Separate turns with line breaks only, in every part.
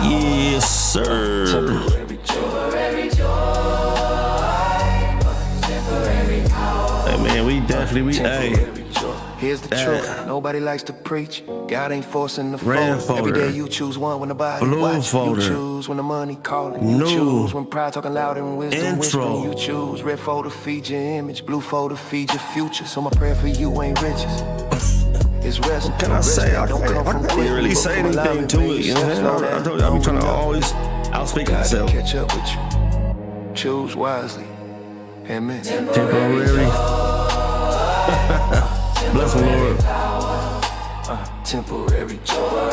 Yes, sir. Hey, man, we definitely, hey.
Here's the truth. Nobody likes to preach. God ain't forcing the fold. Every day you choose one when the body watch. You choose when the money calling. You choose when pride talking loud and wisdom whispering. You choose red folder feed your image, blue folder feed your future. So my prayer for you ain't riches. It's rest.
What can I say? I can't really say anything to it. You know what I'm saying? I told you I be trying to always outspeak myself.
Catch up with you. Choose wisely. Amen.
Temporary. Blessemlord.
Temporary joy.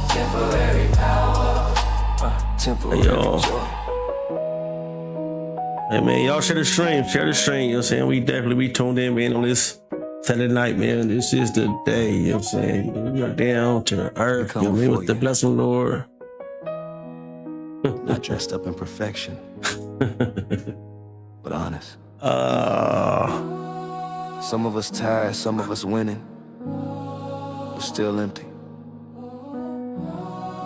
Temporary power. Temporary joy.
Hey, man, y'all share the stream. You know what I'm saying? We definitely be tuned in, man, on this Saturday night, man. This is the day, you know what I'm saying? We are down to earth, you know what I mean, with the Blessemlord.
Not dressed up in perfection, but honest. Some of us tired, some of us winning, but still empty.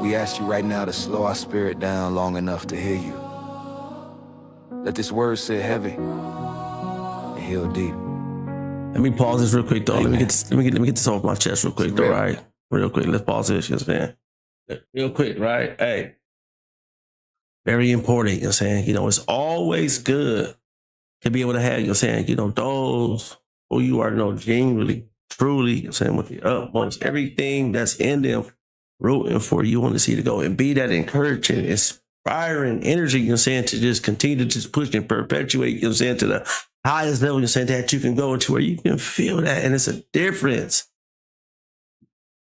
We ask you right now to slow our spirit down long enough to hear you. Let this word sit heavy and heal deep.
Let me pause this real quick, though. Let me get this off my chest real quick, though, right? Real quick. Let's pause this, you know what I'm saying? Real quick, right? Hey. Very important, you know what I'm saying? You know, it's always good to be able to have, you know what I'm saying, you know, those who you are, you know, genuinely, truly, you know what I'm saying, with the utmost, everything that's in them, rooting for you, want to see to go and be that encouraging, inspiring energy, you know what I'm saying, to just continue to just push and perpetuate, you know what I'm saying, to the highest level, you know what I'm saying, that you can go into where you can feel that. And it's a difference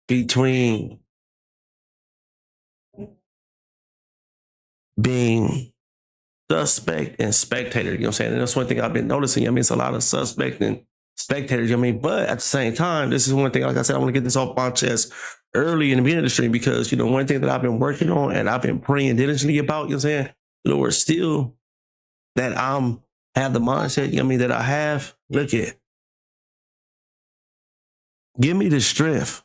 between being suspect and spectator, you know what I'm saying? And that's one thing I've been noticing. I mean, it's a lot of suspect and spectators, you know what I mean? But at the same time, this is one thing, like I said, I want to get this off my chest early in the beginning of the stream because, you know, one thing that I've been working on and I've been praying diligently about, you know what I'm saying? Lord, still that have the mindset, you know what I mean, that I have. Look at, give me the strength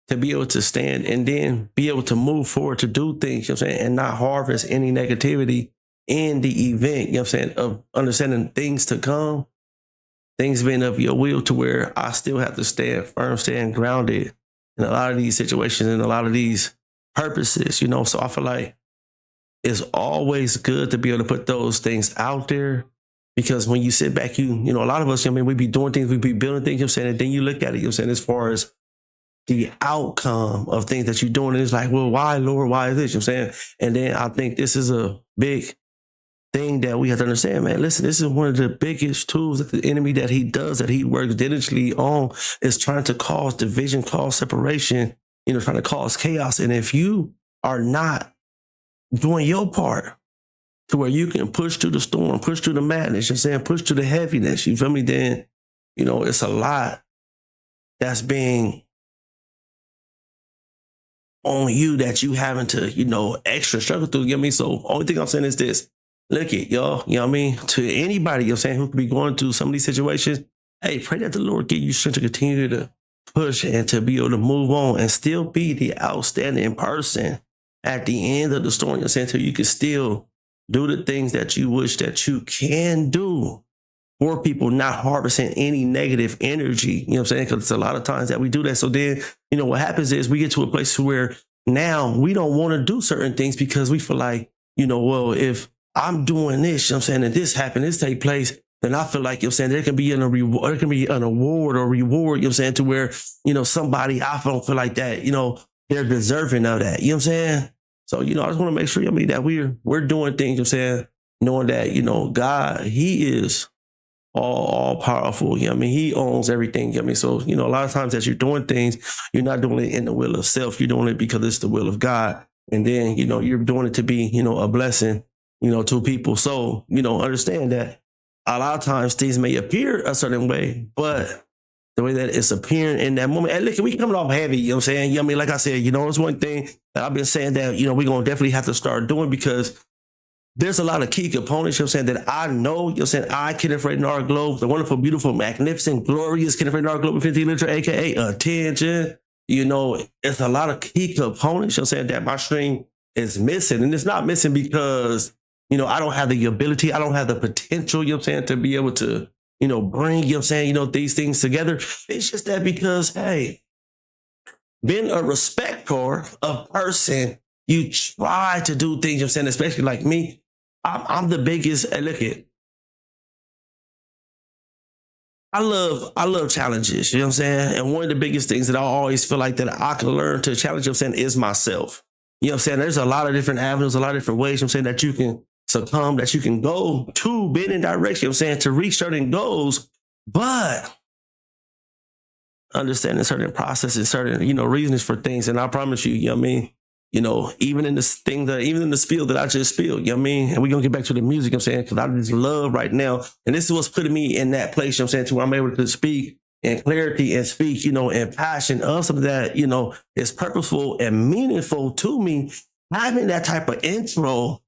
to be able to stand and then be able to move forward to do things, you know what I'm saying, and not harvest any negativity in the event, you know what I'm saying, of understanding things to come, things being of your will to where I still have to stand firm, stand grounded in a lot of these situations and a lot of these purposes, you know. So I feel like it's always good to be able to put those things out there because when you sit back, you know, a lot of us, you know, I mean, we be doing things, we be building things, you know what I'm saying, and then you look at it, you know what I'm saying, as far as the outcome of things that you're doing. And it's like, well, why, Lord? Why is this? You know what I'm saying? And then I think this is a big thing that we have to understand, man. Listen, this is one of the biggest tools that the enemy that he does, that he works diligently on, is trying to cause division, cause separation, you know, trying to cause chaos. And if you are not doing your part to where you can push through the storm, push through the madness, you know what I'm saying, push through the heaviness, you feel me? Then, you know, it's a lot that's being on you that you having to, you know, extra struggle through. You know what I mean? So only thing I'm saying is this. Look at y'all, you know what I mean? To anybody, you know what I'm saying, who could be going through some of these situations, hey, pray that the Lord give you strength to continue to push and to be able to move on and still be the outstanding person at the end of the storm. You know what I'm saying? So you can still do the things that you wish that you can do for people, not harvesting any negative energy, you know what I'm saying? Because it's a lot of times that we do that. So then, you know, what happens is we get to a place where now we don't want to do certain things because we feel like, you know, well, if I'm doing this, you know what I'm saying, and this happened, this take place, then I feel like, you know what I'm saying, there can be an award or reward, you know what I'm saying, to where, you know, somebody, I don't feel like that, you know, they're deserving of that, you know what I'm saying? So, you know, I just want to make sure, you know, I mean, that we're doing things, you know what I'm saying, knowing that, you know, God, he is all powerful. You know what I mean? He owns everything. You know what I mean? So, you know, a lot of times as you're doing things, you're not doing it in the will of self. You're doing it because it's the will of God. And then, you know, you're doing it to be, you know, a blessing, you know, to people. So, you know, understand that a lot of times things may appear a certain way, but the way that it's appearing in that moment. And look, we coming off heavy, you know what I'm saying? You know what I mean? Like I said, you know, it's one thing that I've been saying that, you know, we're going to definitely have to start doing because there's a lot of key components, you know what I'm saying, that I know, you know what I'm saying, I, Kenneth Radar Globe, the wonderful, beautiful, magnificent, glorious Kenneth Radar Globe, 15 liter, a.k.a. attention. it's a lot of key components, saying, that my stream is missing. And it's not missing because, I don't have the ability, I don't have the potential, to be able to, bring, these things together. It's just that because, hey, being a respecter of person, you try to do things, especially like me. I'm the biggest, look at, I love challenges, And one of the biggest things that I always feel like that I can learn to challenge, is myself. There's a lot of different avenues, a lot of different ways, that you can succumb, that you can go to bend in direction, to reach certain goals, but understanding certain processes, certain, reasons for things. And I promise you, even in this thing even in the spiel that I just spilled, and we're going to get back to the music, because I just love right now. And this is what's putting me in that place, to where I'm able to speak in clarity and speak, in passion of something that, is purposeful and meaningful to me. Having that type of intro,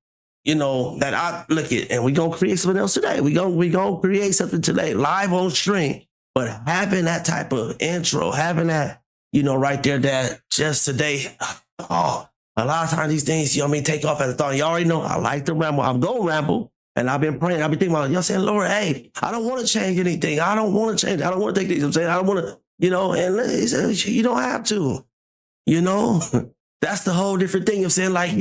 that I look at, and we're going to create something else today. We're going to create something today, live on stream. But having that type of intro, having that, right there, that just today, a lot of times these things, take off as a thought. You already know I like to ramble. I'm going to ramble. And I've been praying. I've been thinking about, saying, Lord, hey, I don't want to change anything. I don't want to change. I don't want to take these. I don't want to, and he said, you don't have to, That's the whole different thing of saying, like,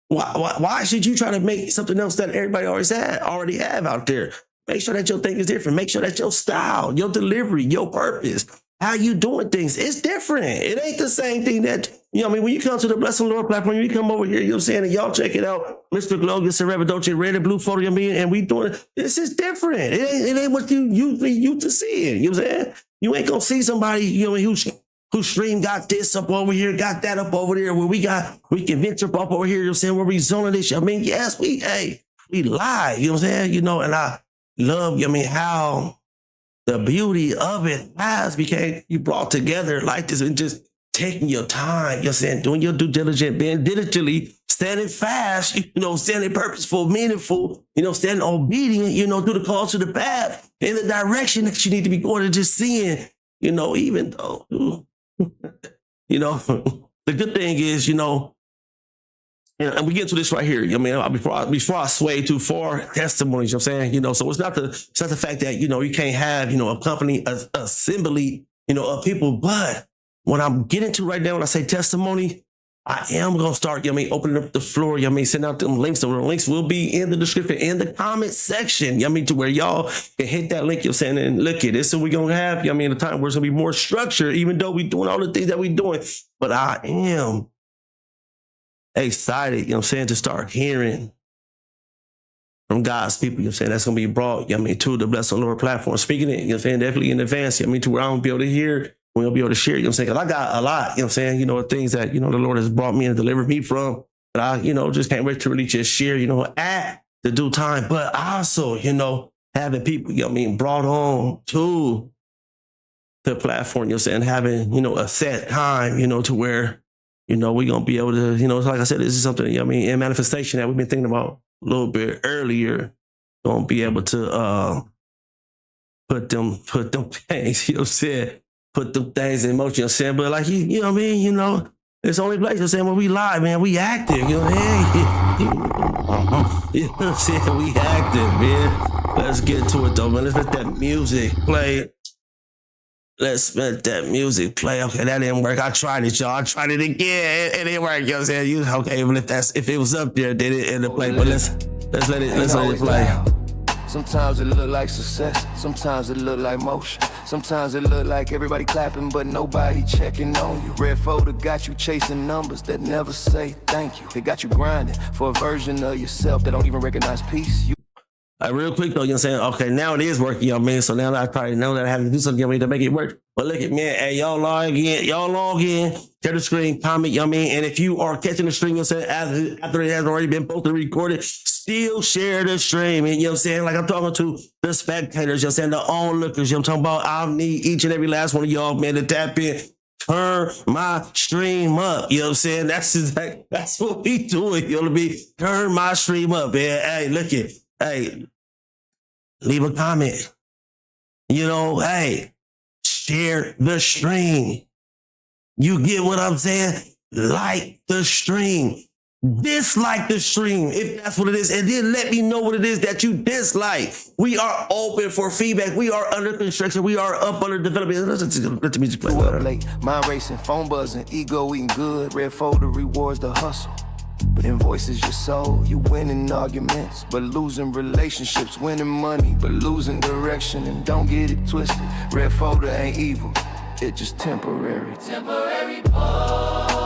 why should you try to make something else that everybody already have out there? Make sure that your thing is different. Make sure that your style, your delivery, your purpose, how you doing things, it's different. It ain't the same thing that, when you come to the Blessemlord platform, you come over here, and y'all check it out. Mr. Glow gets a Dolce, red and blue photo, and we doing it. This is different. It ain't what you usually used to seeing. You ain't gonna see somebody, whose stream got this up over here, got that up over there, where we can venture up over here, where we zoning this. Yes, we live, and I love, how the beauty of it has became you brought together like this, and just taking your time, doing your due diligence, being diligently, standing fast, standing purposeful, meaningful, standing obedient, through the call to the path, in the direction that you need to be going, and just seeing, even though, the good thing is, and we get to this right here. Before I sway too far, testimonies. So it's not the fact that you can't have a company, assembly, of people. But what I'm getting to right now, when I say testimony, I am gonna start. Opening up the floor. Send out them links. The links will be in the description, in the comment section. To where y'all can hit that link. And look at this. So we're gonna have. A time where it's gonna be more structured, even though we're doing all the things that we're doing. But I am excited, to start hearing from God's people, that's going to be brought, to the Blessemlord platform. Speaking it, definitely in advance, to where I'm going to be able to hear, we'll be able to share, because I got a lot, things that, the Lord has brought me and delivered me from, that I, just can't wait to really just share, at the due time, but also, having people, brought on to the platform, having, a set time, to where, we're going to be able to, like I said, this is something, in manifestation that we've been thinking about a little bit earlier. Going to be able to put them things, put them things in motion, but like, it's only place, when we live, man, we active, hey, we active, man. Let's get to it, though, man. Let's let that music play. Let's let that music play. Okay, that didn't work. I tried it, y'all. I tried it again. It didn't work. Okay, even if it was up there, did it in the play? But let's let it play.
Sometimes it look like success. Sometimes it look like motion. Sometimes it look like everybody clapping, but nobody checking on you. Red folder got you chasing numbers that never say thank you. They got you grinding for a version of yourself that don't even recognize peace.
Real quick though, okay, now it is working, so now I probably know that I have to do something, to make it work. But look at, man, hey, y'all log in, share the screen, comment, and if you are catching the stream, after it has already been posted, recorded, still share the stream, and like I'm talking to the spectators, the onlookers, I'm talking about, I need each and every last one of y'all, man, to tap in. Turn my stream up. That's what we doing. Turn my stream up, man. Hey, look at, hey, leave a comment. Hey, share the stream. You get what I'm saying? Like the stream. Dislike the stream if that's what it is, and then let me know what it is that you dislike. We are open for feedback. We are under construction. We are up under development. Let the music play.
Up late, mind racing, phone buzzing, ego eating good. Red folder rewards the hustle, but invoices your soul. You winning arguments, but losing relationships. Winning money, but losing direction. And don't get it twisted. Red folder ain't evil. It just temporary. Temporary pause.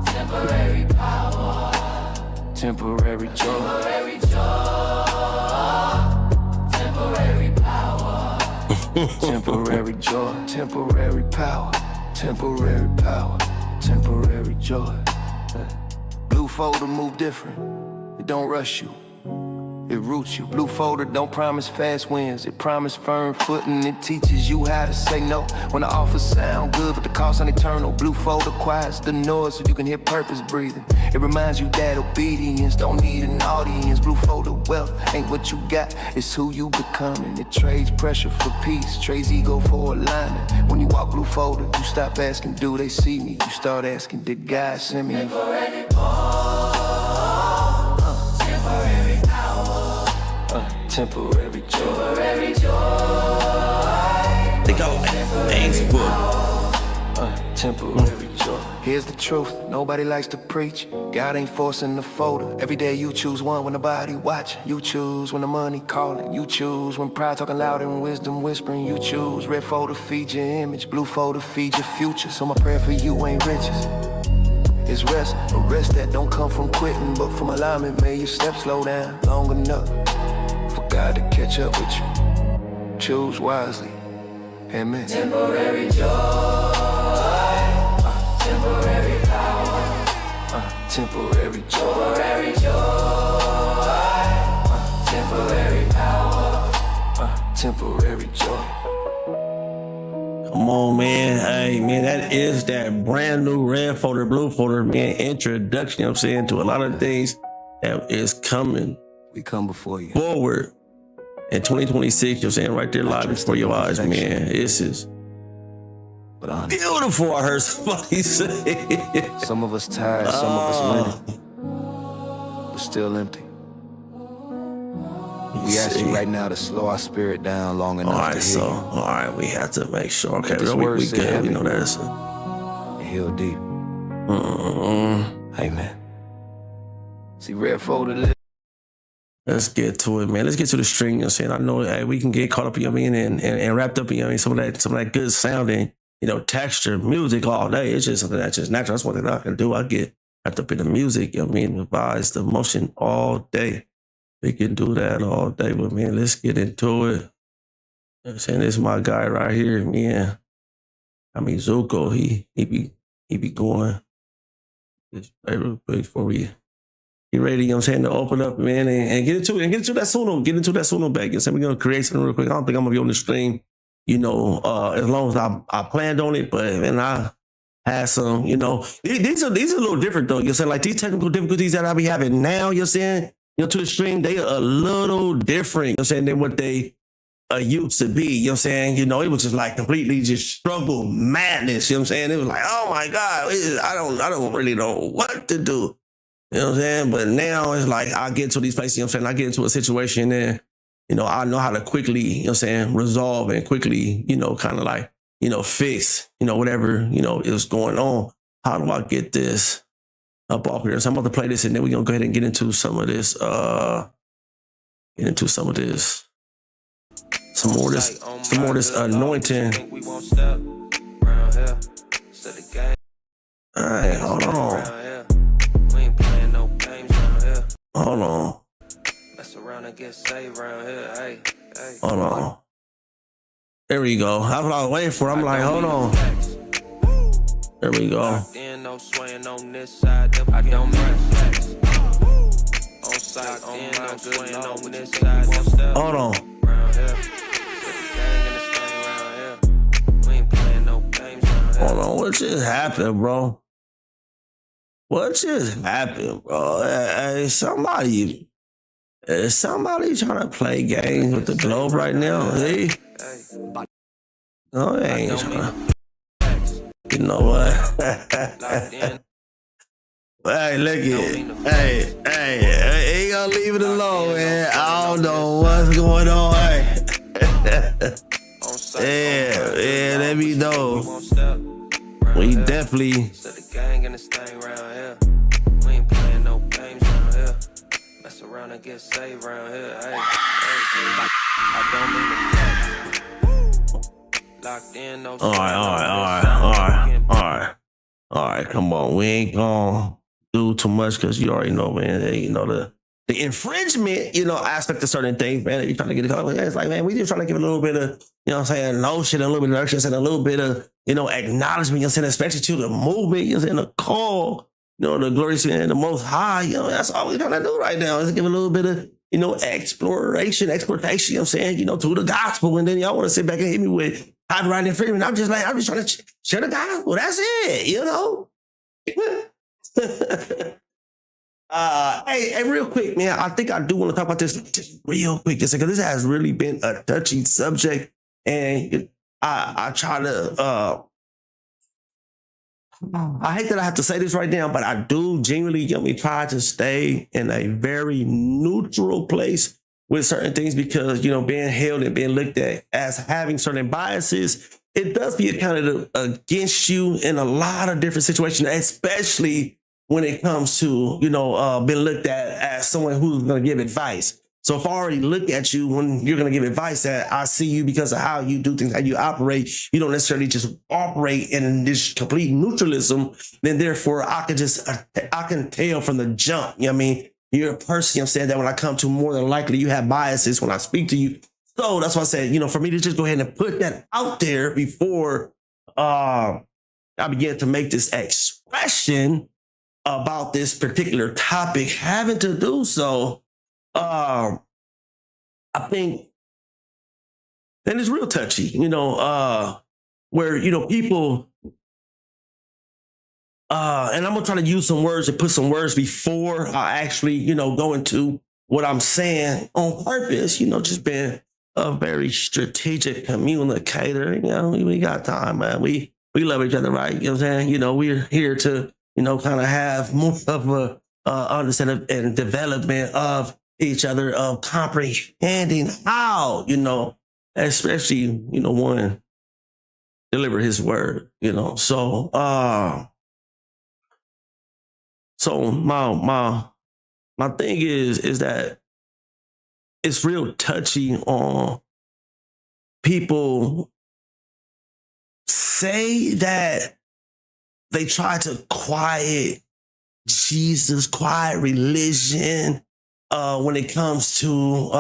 Temporary power. Temporary joy. Temporary joy. Temporary power. Temporary joy. Temporary power. Temporary power. Temporary joy. Blue folder move different. It don't rush you. It roots you. Blue folder don't promise fast wins. It promise firm footing. It teaches you how to say no when the offers sound good, but the cost ain't eternal. Blue folder quiets the noise so you can hear purpose breathing. It reminds you that obedience don't need an audience. Blue folder wealth ain't what you got, it's who you becoming. It trades pressure for peace, trades ego for alignment. When you walk blue folder, you stop asking, do they see me? You start asking, did God send me? Temporary pause, temporary power, temporary joy. Temporary joy.
They go Facebook.
Temporary joy. Here's the truth, nobody likes to preach. God ain't forcing the folder. Every day you choose one when nobody watching. You choose when the money calling. You choose when pride talking loud and wisdom whispering. You choose. Red folder feed your image, blue folder feed your future. So my prayer for you ain't riches, it's rest. A rest that don't come from quitting, but from alignment. May your steps slow down long enough for God to catch up with you. Choose wisely. Amen. Temporary joy. Temporary power. Temporary joy. Temporary joy. Temporary power. Temporary joy.
Come on, man. Hey, man, that is that brand new red folder, blue folder, man, introduction, you know what I'm saying, to a lot of things that is coming.
We come before you.
Forward in 2026, you're saying, right there live before your eyes, man. This is beautiful, I heard somebody say.
Some of us tired, some of us winning, but still empty. We ask you right now to slow our spirit down long enough to heal.
All right, we have to make sure. Okay, we good. We know that's it.
Heal deep. Amen. See, red folder.
Let's get to it, man. Let's get to the string. You know what I'm saying? I know, hey, we can get caught up, you know what I mean, and wrapped up, you know what I mean, some of that good sounding, you know, texture, music all day. It's just something that's just natural. That's one thing I can do. I get wrapped up in the music, you know what I mean, the vibes, the emotion all day. We can do that all day, but man, let's get into it. You know what I'm saying? This is my guy right here, man. I mean, Zuko, he be going. Just real quick before we get ready, you know what I'm saying, to open up, man, and get into it, and get into that Suno back. You know what I'm saying? We're gonna create something real quick. I don't think I'm gonna be on the stream, you know, as long as I planned on it, but man, I had some, you know, these are a little different though. You know what I'm saying? Like these technical difficulties that I be having now, you know what I'm saying, you know, to the stream, they are a little different, you know what I'm saying, than what they used to be, you know what I'm saying? You know, it was just like completely just struggle madness, you know what I'm saying? It was like, oh my God, I don't really know what to do. You know what I'm saying? But now it's like I get to these places, you know what I'm saying? I get into a situation and, you know, I know how to quickly, you know what I'm saying, resolve and quickly, you know, kind of like, you know, fix, you know, whatever, you know, is going on. How do I get this up off here? So I'm about to play this and then we're going to go ahead and get into some of this, some more of this anointing. All right, hold on. Hold on. Hold on. There we go. That's what I was waiting for. I'm like, hold on. There we go. Hold on. Hold on. What just happened, bro? What just happened, bro? Hey, somebody trying to play games with the globe right now? Hey? No, they ain't trying to. You know what? Hey, look it. Hey, ain't gonna leave it alone, man. I don't know what's going on. Yeah, let me know. We definitely. We ain't playing no games around here. Mess around and get saved around here. I don't mean to locked in, no. All right, come on. We ain't gonna do too much because you already know, man. You know, the infringement, aspect of certain things, man. You're trying to get it going. It's like, man, we just trying to give a little bit of, notion, a little bit of direction, and a little bit of, acknowledgement, especially to the movement, the call, the glorious and the most high, that's all we're trying to do right now is give a little bit of, exploration, to the gospel. And then y'all want to sit back and hit me with copyright infringement. I'm just trying to share the gospel. That's it, Hey, real quick, man. I think I do want to talk about this just real quick, because this has really been a touchy subject, and I try to. I hate that I have to say this right now, but I do genuinely try to stay in a very neutral place with certain things, because being held and being looked at as having certain biases, it does be accounted against you in a lot of different situations, especially when it comes to, being looked at as someone who's going to give advice. So if I already look at you when you're going to give advice, that I see you because of how you do things, how you operate, you don't necessarily just operate in this complete neutralism, then therefore I can tell from the jump, you're a person, that when I come to, more than likely you have biases when I speak to you. So that's why I said, for me to just go ahead and put that out there before I begin to make this expression about this particular topic, having to do so, I think, and it's real touchy, where, people, and I'm gonna try to use some words and put some words before I actually, go into what I'm saying on purpose, just being a very strategic communicator. We got time, man. We love each other, right? You know what I'm saying? We're here to, kind of have more of a understanding and development of each other, of comprehending how, especially, one deliver his word, So, so my thing is that it's real touchy on people say that they try to quiet Jesus, quiet religion, when it comes to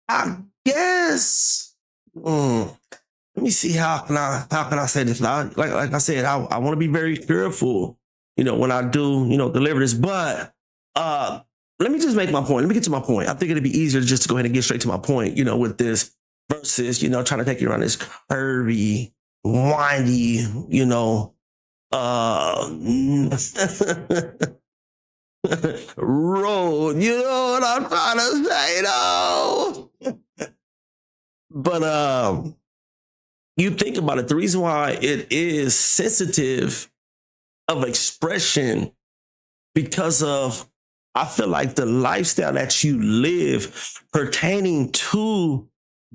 I guess. Let me see how can I say this. Like I said, I want to be very careful, when I do, deliver this. But let me just make my point. Let me get to my point. I think it'd be easier just to go ahead and get straight to my point, with this versus, trying to take you around this curvy, windy, road. You know what I'm trying to say, though? But you think about it, the reason why it is sensitive of expression, because of, I feel like, the lifestyle that you live pertaining to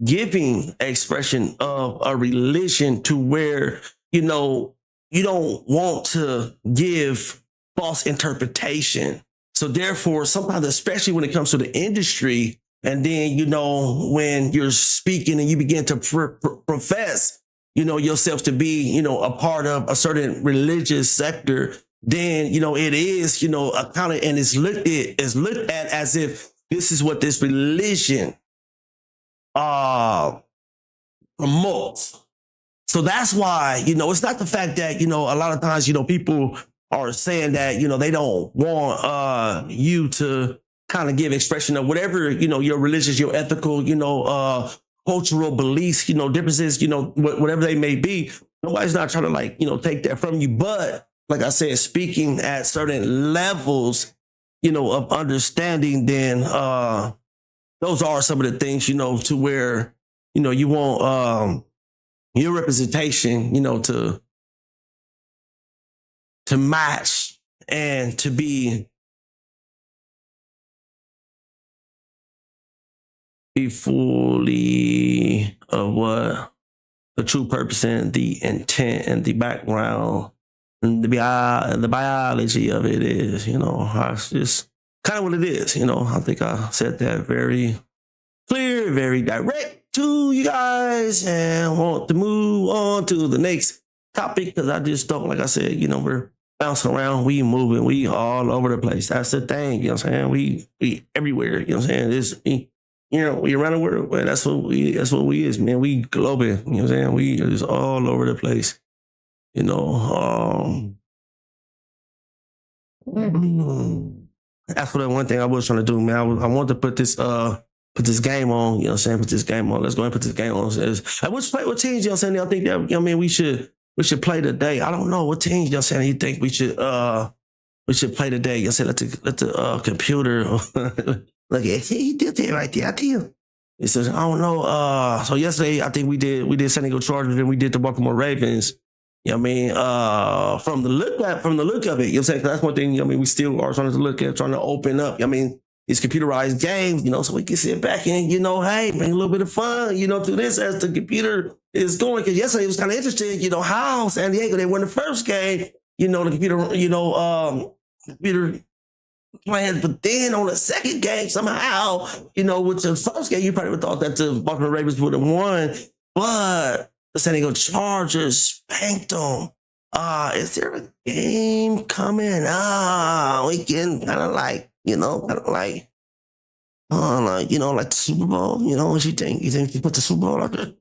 giving expression of a religion, to where, you don't want to give false interpretation. So therefore, sometimes, especially when it comes to the industry, and then, when you're speaking and you begin to profess, yourself to be, a part of a certain religious sector, then, it is, accounted and is looked at as if this is what this religion promotes. So that's why, it's not the fact that, a lot of times, people are saying that, they don't want you to kind of give expression of whatever, your religious, your ethical, cultural beliefs, differences, whatever they may be. Nobody's not trying to take that from you. But like I said, speaking at certain levels, of understanding, then those are some of the things, to where you want your representation, to match and to be fully of what the true purpose and the intent and the background and the biology of it is, it's just kind of what it is, I think I said that very clear, very direct to you guys, and want to move on to the next topic because I just don't, like I said, we're bouncing around, we moving, we all over the place. That's the thing, you know what I'm saying? We everywhere, you know what I'm saying? We around the world, man. That's what we is, man. We global, you know what I'm saying? We are just all over the place, That's what the one thing I was trying to do, man. I want to put this game on, you know what I'm saying? Put this game on. Let's go ahead and put this game on. What teams, you know what I'm saying? I think that, we should play today. I don't know what teams, you know what I'm saying? You think we should play today? You know what I'm saying? Let the computer look at he did that right there. I tell you. It says, I don't know. So yesterday I think we did San Diego Chargers and we did the Baltimore Ravens. You know what I mean? From the look of it, you know what I'm saying? That's one thing, we still are trying to look at, trying to open up. These computerized games, so we can sit back and, hey, bring a little bit of fun, to this as the computer is going. Because yesterday it was kind of interesting, how San Diego, they won the first game, the computer, computer playing, but then on the second game, somehow, with the first game, you probably would have thought that the Baltimore Ravens would have won, but the San Diego Chargers spanked them. Is there a game coming? We can kind of like, like the Super Bowl. What you think? You think you put the Super Bowl out there?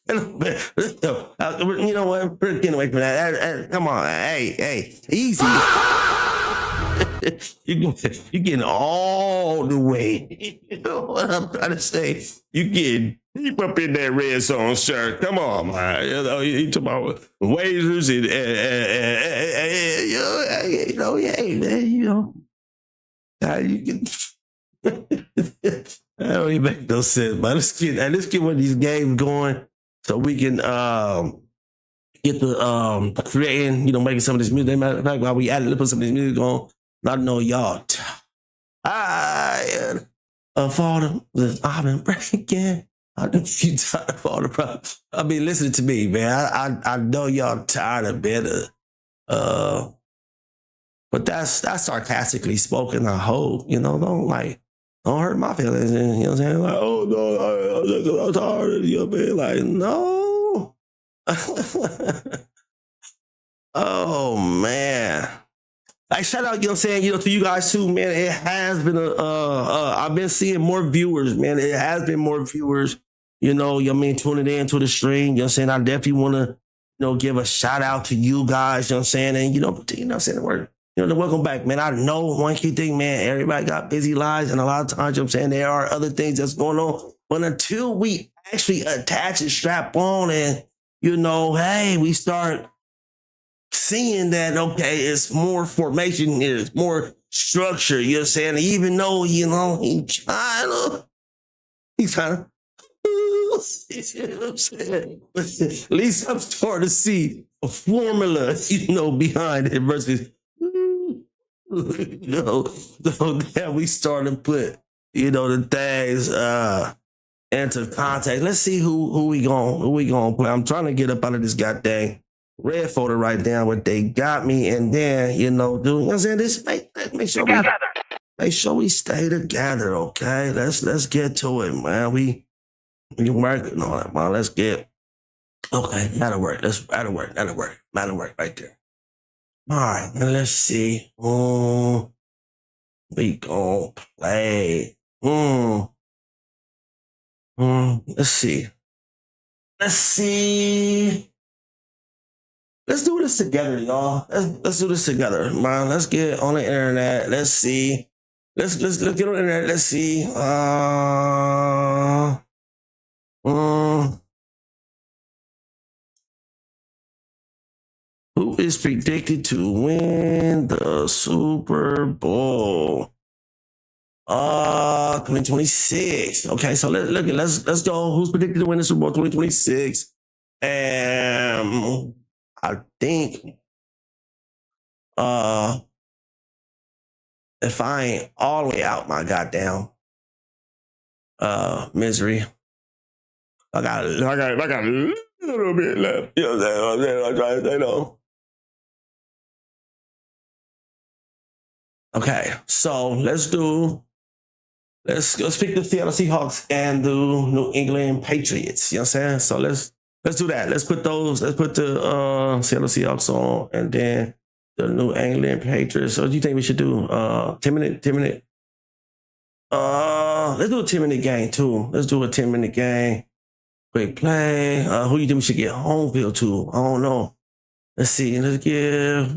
You know what? Get away from that. Come on, hey, easy. You're getting all the way. You know what I'm trying to say? You getting deep up in that red zone, sir. Come on, man. You talking about wagers and man. How you can. That don't even make no sense, man. Let's get one of these games going so we can get the creating, making some of this music. Matter of fact, while we put some of this music on. I know y'all tired of all I've been breaking. I know you tired of all the problems. Listen to me, man. I know y'all tired of better. But that's sarcastically spoken. I hope, don't hurt my feelings. And, you know what I'm saying? Like, oh no, I'm tired. You know what I mean? Like, no. Oh man. Like, shout out, you know what I'm saying, to you guys too, man. It has been I've been seeing more viewers, man. It has been more viewers, tuning in to the stream. You know what I'm saying? I definitely want to, give a shout out to you guys, you know what I'm saying? And, welcome back, man. I know one key thing, man, everybody got busy lives, and a lot of times, you know what I'm saying, there are other things that's going on. But until we actually attach and strap on and, hey, we start seeing that, okay, it's more formation, it's more structure, you know what I'm saying? Even though, he's kind of, you know what I'm saying? But at least I'm starting to see a formula, behind it versus, so that we start to put, the things into context. Let's see who we gonna play. I'm trying to get up out of this goddamn red folder, right down what they got me, and then do you know what I'm saying? This make sure we stay together, okay? Let's get to it, man. We working on it, man. Let's get okay. That'll work. That'll work right there. All right, now let's see. We gonna play. Let's see. Let's do this together, y'all. Let's do this together, man. Let's get on the internet. Let's see. Let's get on the internet. Let's see. Who is predicted to win the Super Bowl? 2026. Okay, so let's go. Who's predicted to win the Super Bowl 2026? And I think if I ain't all the way out my goddamn misery, I got a little bit left. You know what I'm saying? I'm trying to say no. Okay, so let's pick the Seattle Seahawks and the New England Patriots. You know what I'm saying? So let's do that. Let's put the Seattle Seahawks on, and then the New England Patriots. So what do you think we should do? 10 minute. Let's do a 10-minute game too. Let's do a 10-minute game. Quick play. Who you think we should get home field to? I don't know. Let's see. Let's give.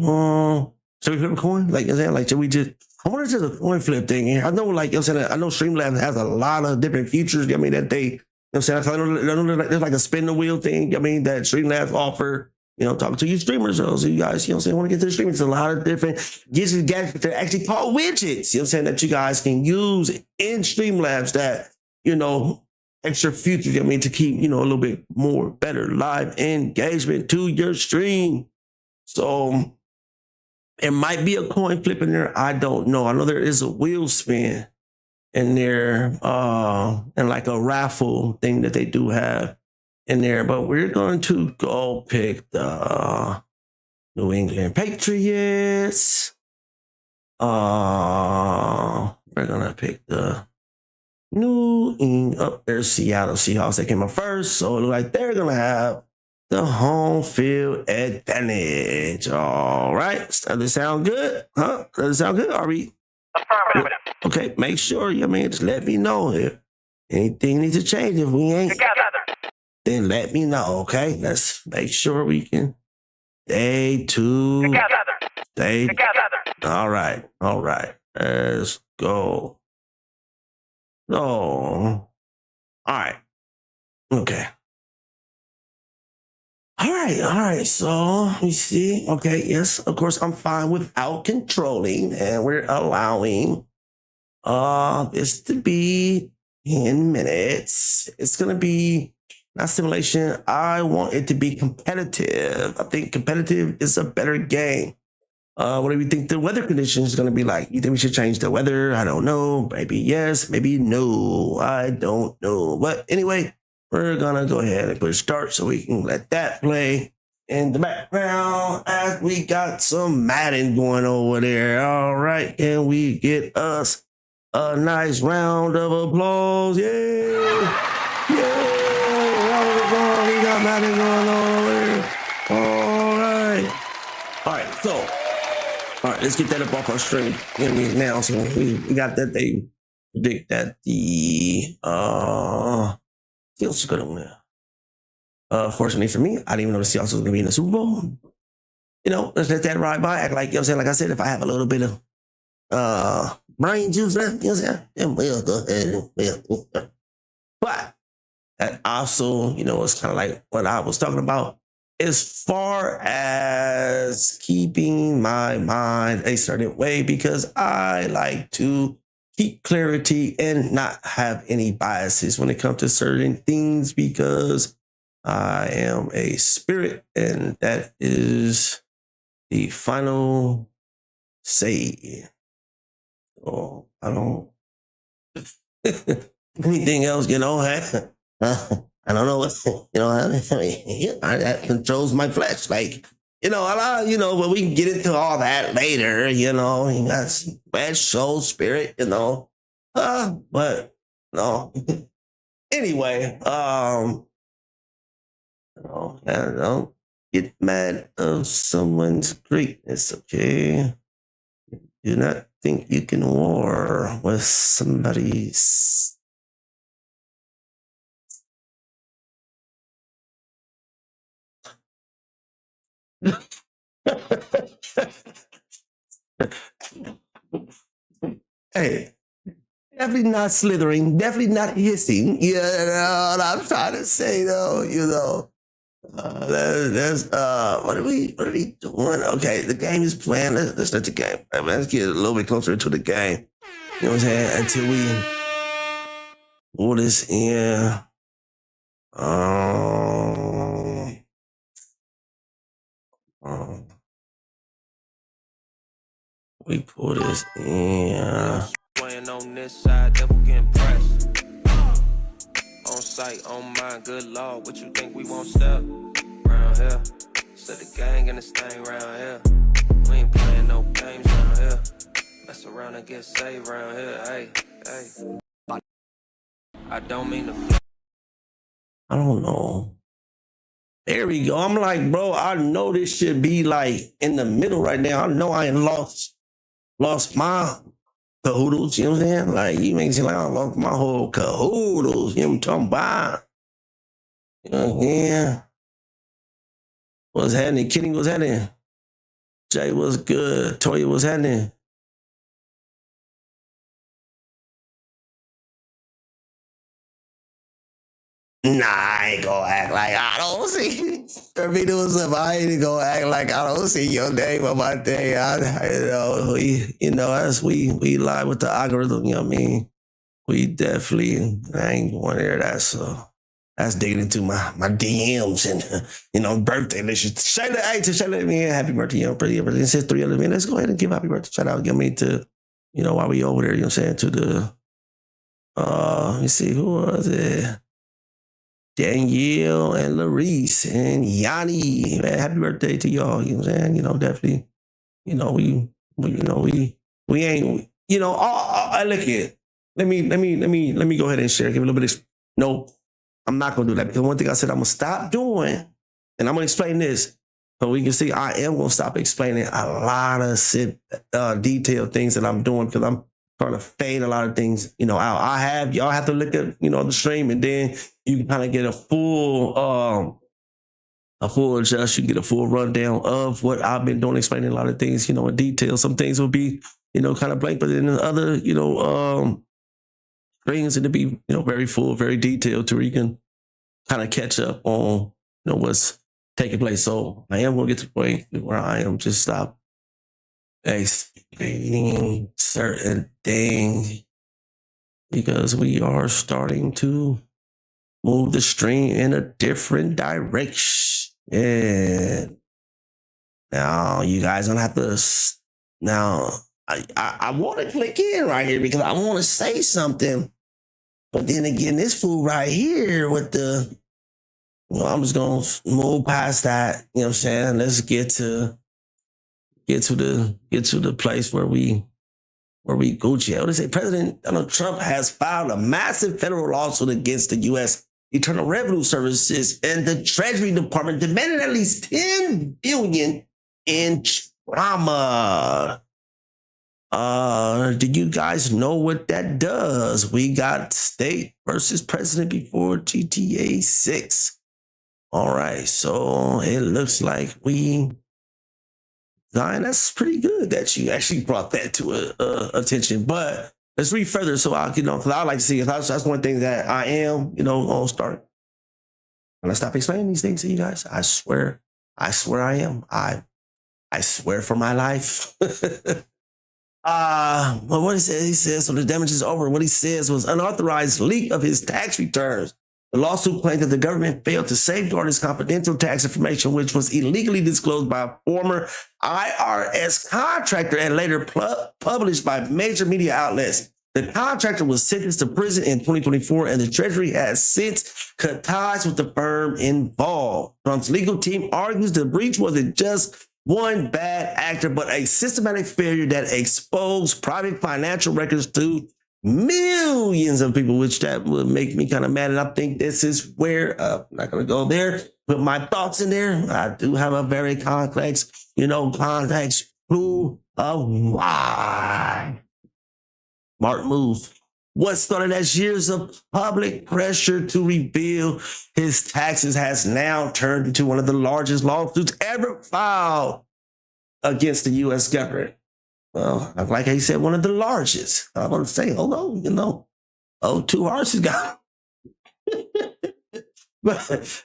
Should we flip a coin? Like, you know what I'm saying? Like, should we just? I wonder if there's a coin flip thing here. I know, like, you know what I'm saying? I know Streamlabs has a lot of different features. I mean, that they, you know what I'm saying? I know there's like a spin the wheel thing. I mean, that Streamlabs offer, you know, talking to you streamers. So you guys, you know what I'm saying, want to get to the streaming. There's a lot of different gadgets that are actually called widgets, you know what I'm saying, that you guys can use in Streamlabs that, you know, extra features, I mean, to keep, you know, a little bit more better live engagement to your stream. So it might be a coin flip in there. I don't know. I know there is a wheel spin in there, and like a raffle thing that they do have in there. But we're going to go pick the New England Patriots. We're gonna pick the there's Seattle Seahawks that came up first. So it looks like they're gonna have the home field advantage. All right. Does it sound good? Huh? Does it sound good? Are we? Affirmative. Okay. Make sure, I mean, just let me know if anything needs to change. If we ain't together, then let me know. Okay. Let's make sure we can stay together. Stay together. All right. All right. Let's go. So, all right. Okay. All right. So let me see. Okay, yes, of course, I'm fine without controlling, and we're allowing this to be 10 minutes. It's gonna be not simulation. I want it to be competitive. I think competitive is a better game. What do you think the weather conditions is gonna be like? You think we should change the weather? I don't know. Maybe yes, maybe no. I don't know. But anyway, we're gonna go ahead and push start so we can let that play in the background as we got some Madden going over there. All right, can we get us a nice round of applause? Yay! Yay! Round of applause. We got Madden going on over there. All right. So, let's get that up off our stream. You know what I mean? Now, so we got that. They predict that the Seahawks are going to win. Fortunately for me, I didn't even know the Seahawks was going to be in the Super Bowl. You know, let's let that ride by. Act like, you know what I'm saying? Like I said, if I have a little bit of brain juice left, you know what I'm saying? Then we'll go ahead. But that also, you know, it's kind of like what I was talking about. As far as keeping my mind a certain way, because I like to keep clarity and not have any biases when it comes to certain things, because I am a spirit and that is the final say. So I don't anything else, you know, I don't know what, you know, that controls my flesh. Like, you know, but we can get into all that later, you know, that's flesh, soul, spirit, you know, but no. Anyway, don't get mad of someone's greatness, okay? Do not think you can war with somebody's. Hey, definitely not slithering, definitely not hissing. You know what I'm trying to say, though. You know, what are we doing? Okay, the game is playing. Let's let the game. Let's get a little bit closer to the game. You know what I'm saying? Until we pull this in. We pull this in.
Playing on this side, devil getting pressed. On sight, on mine, good Lord, what you think we won't step? Round here, set the gang and this thing round here. We ain't playing no games round here. Mess around and get saved round here, hey, hey. I don't mean to.
I don't know. There we go. I'm like, bro, I know this should be like in the middle right now. I know I ain't lost my cahoodles, you know what I'm saying? Like, you make it seem like I lost my whole cahoodles, you know what I'm talking about? You know what I'm saying? What's happening? Kenny, what's happening? Jay, what's good? Toya, what's happening? Nah, I ain't gonna act like I don't see. For me doing something, I ain't gonna act like I don't see your name on my thing. As we lie with the algorithm, you know what I mean? We definitely, I ain't going there. That's digging into my DMs and, birthday wishes. Shayla, to Shayla, man, happy birthday, pretty birthday. It says 3 other men. Let's go ahead and give happy birthday shout out. Give me to, while we over there, you know what I'm saying? To the, let me see, who was it? Danielle and Larice and Yanni. Man, happy birthday to y'all. You know what I'm saying? Definitely, we ain't, look here. Let me go ahead and share. Give a little bit of, no, I'm not gonna do that because one thing I said I'm gonna stop doing, and I'm gonna explain this. So we can see I am gonna stop explaining a lot of detailed things that I'm doing because I'm trying to fade a lot of things, out. Y'all have to look at, the stream and then you can kind of get a full adjust. You get a full rundown of what I've been doing, explaining a lot of things, in detail. Some things will be, kind of blank, but then the other, things it'll be, very full, very detailed to where you can kind of catch up on, what's taking place. So I am going to get to the point where I am just stop explaining certain things because we are starting to move the stream in a different direction. And now you guys don't have to. Now I want to click in right here because I want to say something, but then again, this fool right here with the. I'm just gonna move past that. You know what I'm saying? Let's get to the place where we Gucci. What they say? President Donald Trump has filed a massive federal lawsuit against the U.S. Internal Revenue Services and the Treasury Department, demanding at least $10 billion in trauma. Do you guys know what that does? We got state versus president before GTA 6. All right, so it looks like Zion, that's pretty good that you actually brought that to attention. But let's read further so because I like to see it. That's one thing that I am, gonna start. And I stop explaining these things to you guys. I swear I am. I swear for my life. But what he says, so the damage is over. What he says was unauthorized leak of his tax returns. The lawsuit claimed that the government failed to safeguard his confidential tax information, which was illegally disclosed by a former IRS contractor and later published by major media outlets. The contractor was sentenced to prison in 2024, and the Treasury has since cut ties with the firm involved. Trump's legal team argues the breach wasn't just one bad actor, but a systematic failure that exposed private financial records to millions of people, which that would make me kind of mad. And I think this is where, I'm not going to go there, put my thoughts in there. I do have a very complex, context clue of why. Smart move. What started as years of public pressure to reveal his taxes has now turned into one of the largest lawsuits ever filed against the U.S. government. Well, like I said, one of the largest. I'm going to say, hold on, 2 hearts has got. But,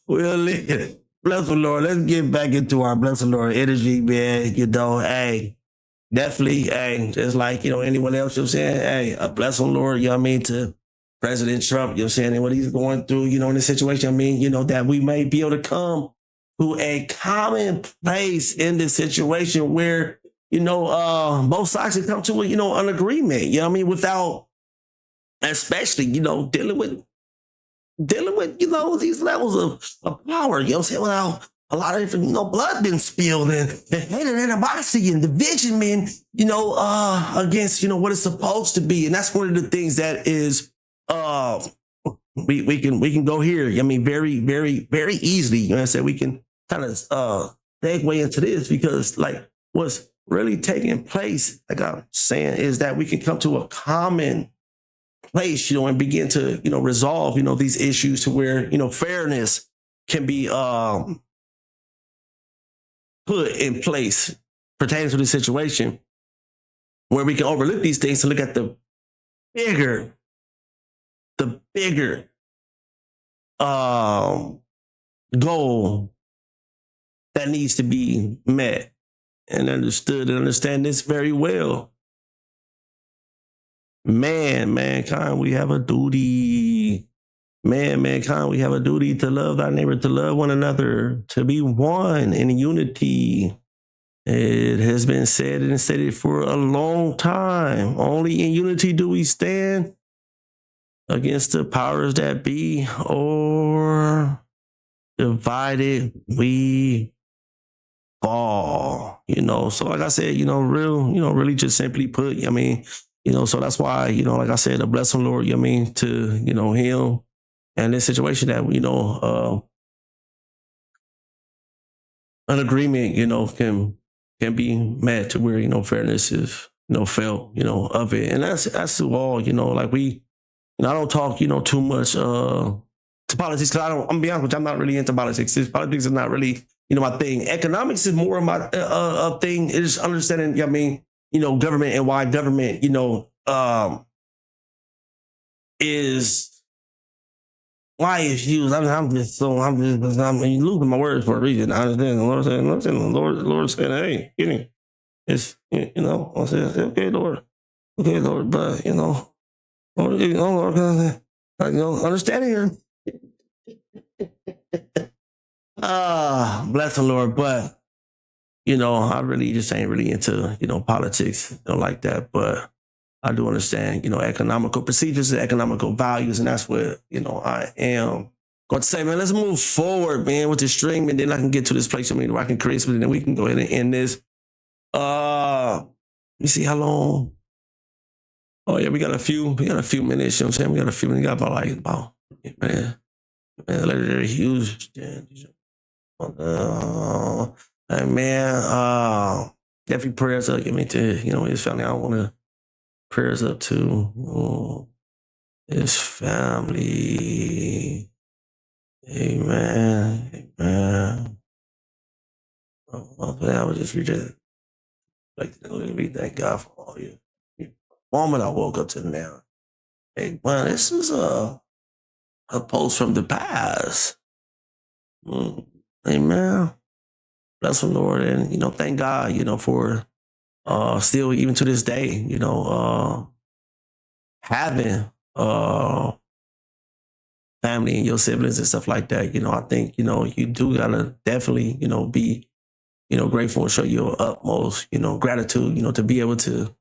we'll leave it. Blessemlord, let's get back into our Blessemlord energy, man. Hey, definitely, hey, just like, anyone else, I'm saying, hey, a Blessemlord, to President Trump, what I'm saying, and what he's going through, in this situation, that we may be able to come to a common place in this situation where, both sides can come to, an agreement, without, especially, dealing with, these levels of power, well, a lot of different, blood been spilled and hate and animosity and division, man, against, what it's supposed to be. And that's one of the things that is, we can go here. Very, very, very easily. I said we can kind of segue into this because like what's really taking place, like I'm saying, is that we can come to a common place, and begin to, resolve, these issues to where, fairness can be put in place pertaining to the situation where we can overlook these things to look at the bigger goal that needs to be met and understood and understand this very well. Mankind, we have a duty. Mankind, we have a duty to love thy neighbor, to love one another, to be one in unity. It has been said and stated for a long time. Only in unity do we stand against the powers that be, or divided we fall. So like I said, really just simply put, so that's why, like I said, a Blessemlord, to, him and this situation that, an agreement, can be met to where, fairness is, felt, of it. And that's to all, like I don't talk, too much to politics because I'm gonna be honest with you, I'm not really into politics. Politics is not really, my thing. Economics is more of my thing. It is understanding, government and why government, is why it's used. I'm losing my words for a reason. I understand. The Lord said, hey, it's, I said, okay, Lord, but, Lord, understanding here. Bless the Lord, but, I really just ain't really into, politics, like that, but I do understand, economical procedures and economical values, and that's what, I am going to say, man. Let's move forward, man, with the stream, and then I can get to this place, where I can create something, and then we can go ahead and end this. Let me see how long. Oh yeah, we got a few minutes. You know what I'm saying? We got a few minutes. We got about legendary huge. Hey man, definitely prayers up. Give me to his family. I want to prayers up to his family. Amen. Amen. I would just read it. Like to thank God for all you. Moment I woke up to now. Hey, man, this is a post from the past. Amen. Bless the Lord, and thank God, for still even to this day, having family and your siblings and stuff like that. I think you do gotta definitely be grateful and show your utmost gratitude to be able to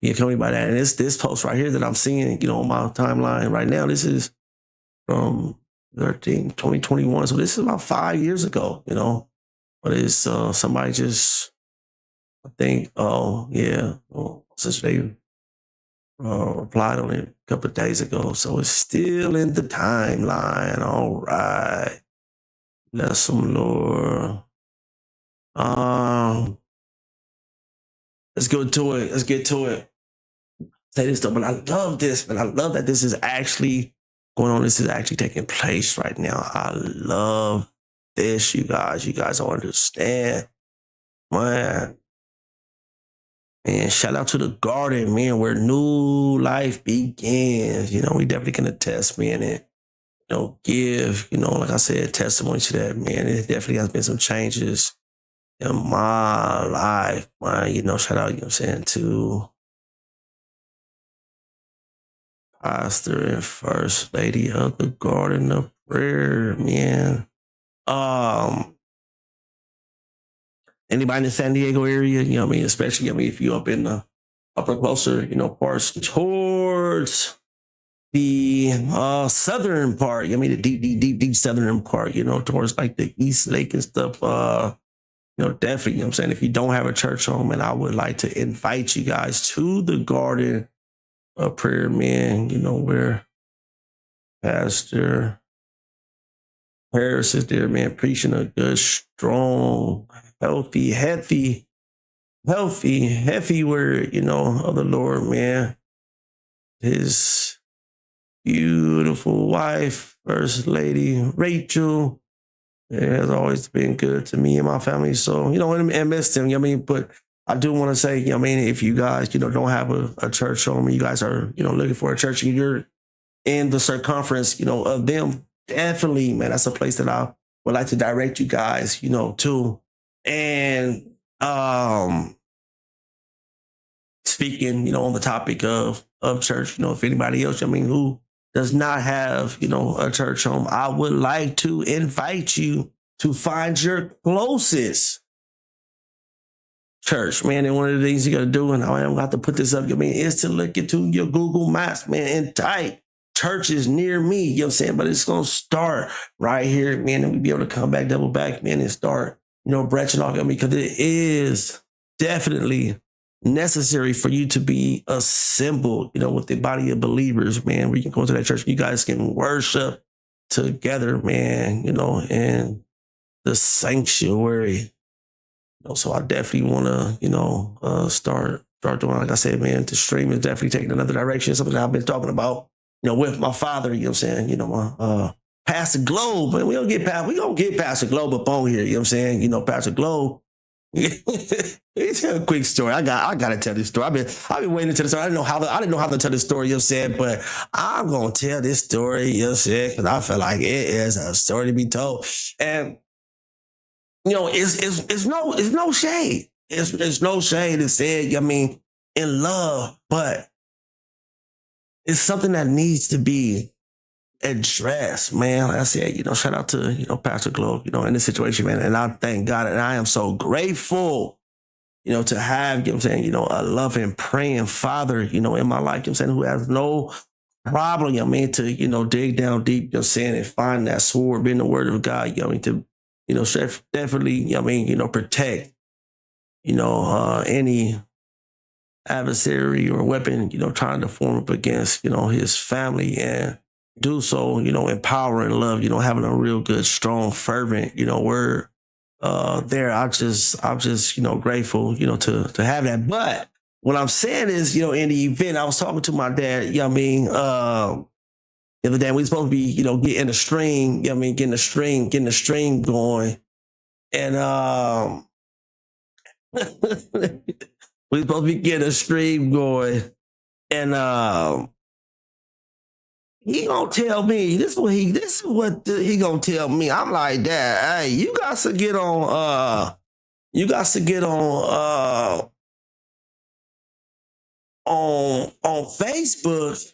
be accompanied by that. And this post right here that I'm seeing on my timeline right now, this is from 2021. So this is about 5 years ago, but it's somebody just, I think, since they replied on it a couple of days ago. So it's still in the timeline. All right. Blessemlord. Let's go to it. Let's get to it. Say this stuff, but I love this, man. I love that this is actually going on. This is actually taking place right now. I love this, you guys. You guys don't understand, man. And shout out to the garden, man, where new life begins. We definitely can attest, man. And give, like I said, testimony to that, man. It definitely has been some changes in my life, man. Shout out, to Pastor and First Lady of the Garden of Prayer, man. Anybody in the San Diego area, especially, if you up in the upper closer, parts towards the southern part, the deep southern part, towards like the East Lake and stuff, definitely, if you don't have a church home, and I would like to invite you guys to the Garden of Prayer, man, where Pastor Harris is there, man, preaching a good, strong, healthy word, of the Lord, man. His beautiful wife, First Lady Rachel, has always been good to me and my family. So, and missed him, but I do want to say, if you guys, don't have a church home, you guys are, looking for a church and you're in the circumference, of them, definitely, man, that's a place that I would like to direct you guys, to. And speaking, on the topic of church, if anybody else, who does not have, a church home, I would like to invite you to find your closest church, man. And one of the things you got to do, and I am going to put this up, is to look into your Google Maps, man, and type churches near me, but it's going to start right here, man, and we'll be able to come back, double back, man, and start, branching off, because it is definitely necessary for you to be assembled, with the body of believers, man, where you can go to that church, you guys can worship together, man, in the sanctuary. So I definitely want to, start doing, like I said, man, the stream is definitely taking another direction, something that I've been talking about, with my father, my Pastor Globe, man, we're going to get Pastor Globe up on here, Pastor Globe. Let me tell a quick story. I got to tell this story. I've been waiting to tell this story. I didn't know how to tell this story, but I'm going to tell this story, because I feel like it is a story to be told. And, it's no shade. It's no shade to say it, in love, but it's something that needs to be addressed, man. Like I said, shout out to, Pastor Globe, in this situation, man. And I thank God, and I am so grateful, to have, a loving, praying father, in my life, who has no problem, to, dig down deep, and find that sword, being the word of God, to, definitely, protect, any adversary or weapon, trying to form up against, his family, and do so, empower and love, having a real good, strong, fervent, word there. I'm just, grateful, to have that. But what I'm saying is, in the event, I was talking to my dad, the other day, we supposed to be, getting the string, getting the string going. And we supposed to be getting a stream going, and he gonna tell me this is what he gonna tell me. I'm like, Dad, hey, you got to get on on Facebook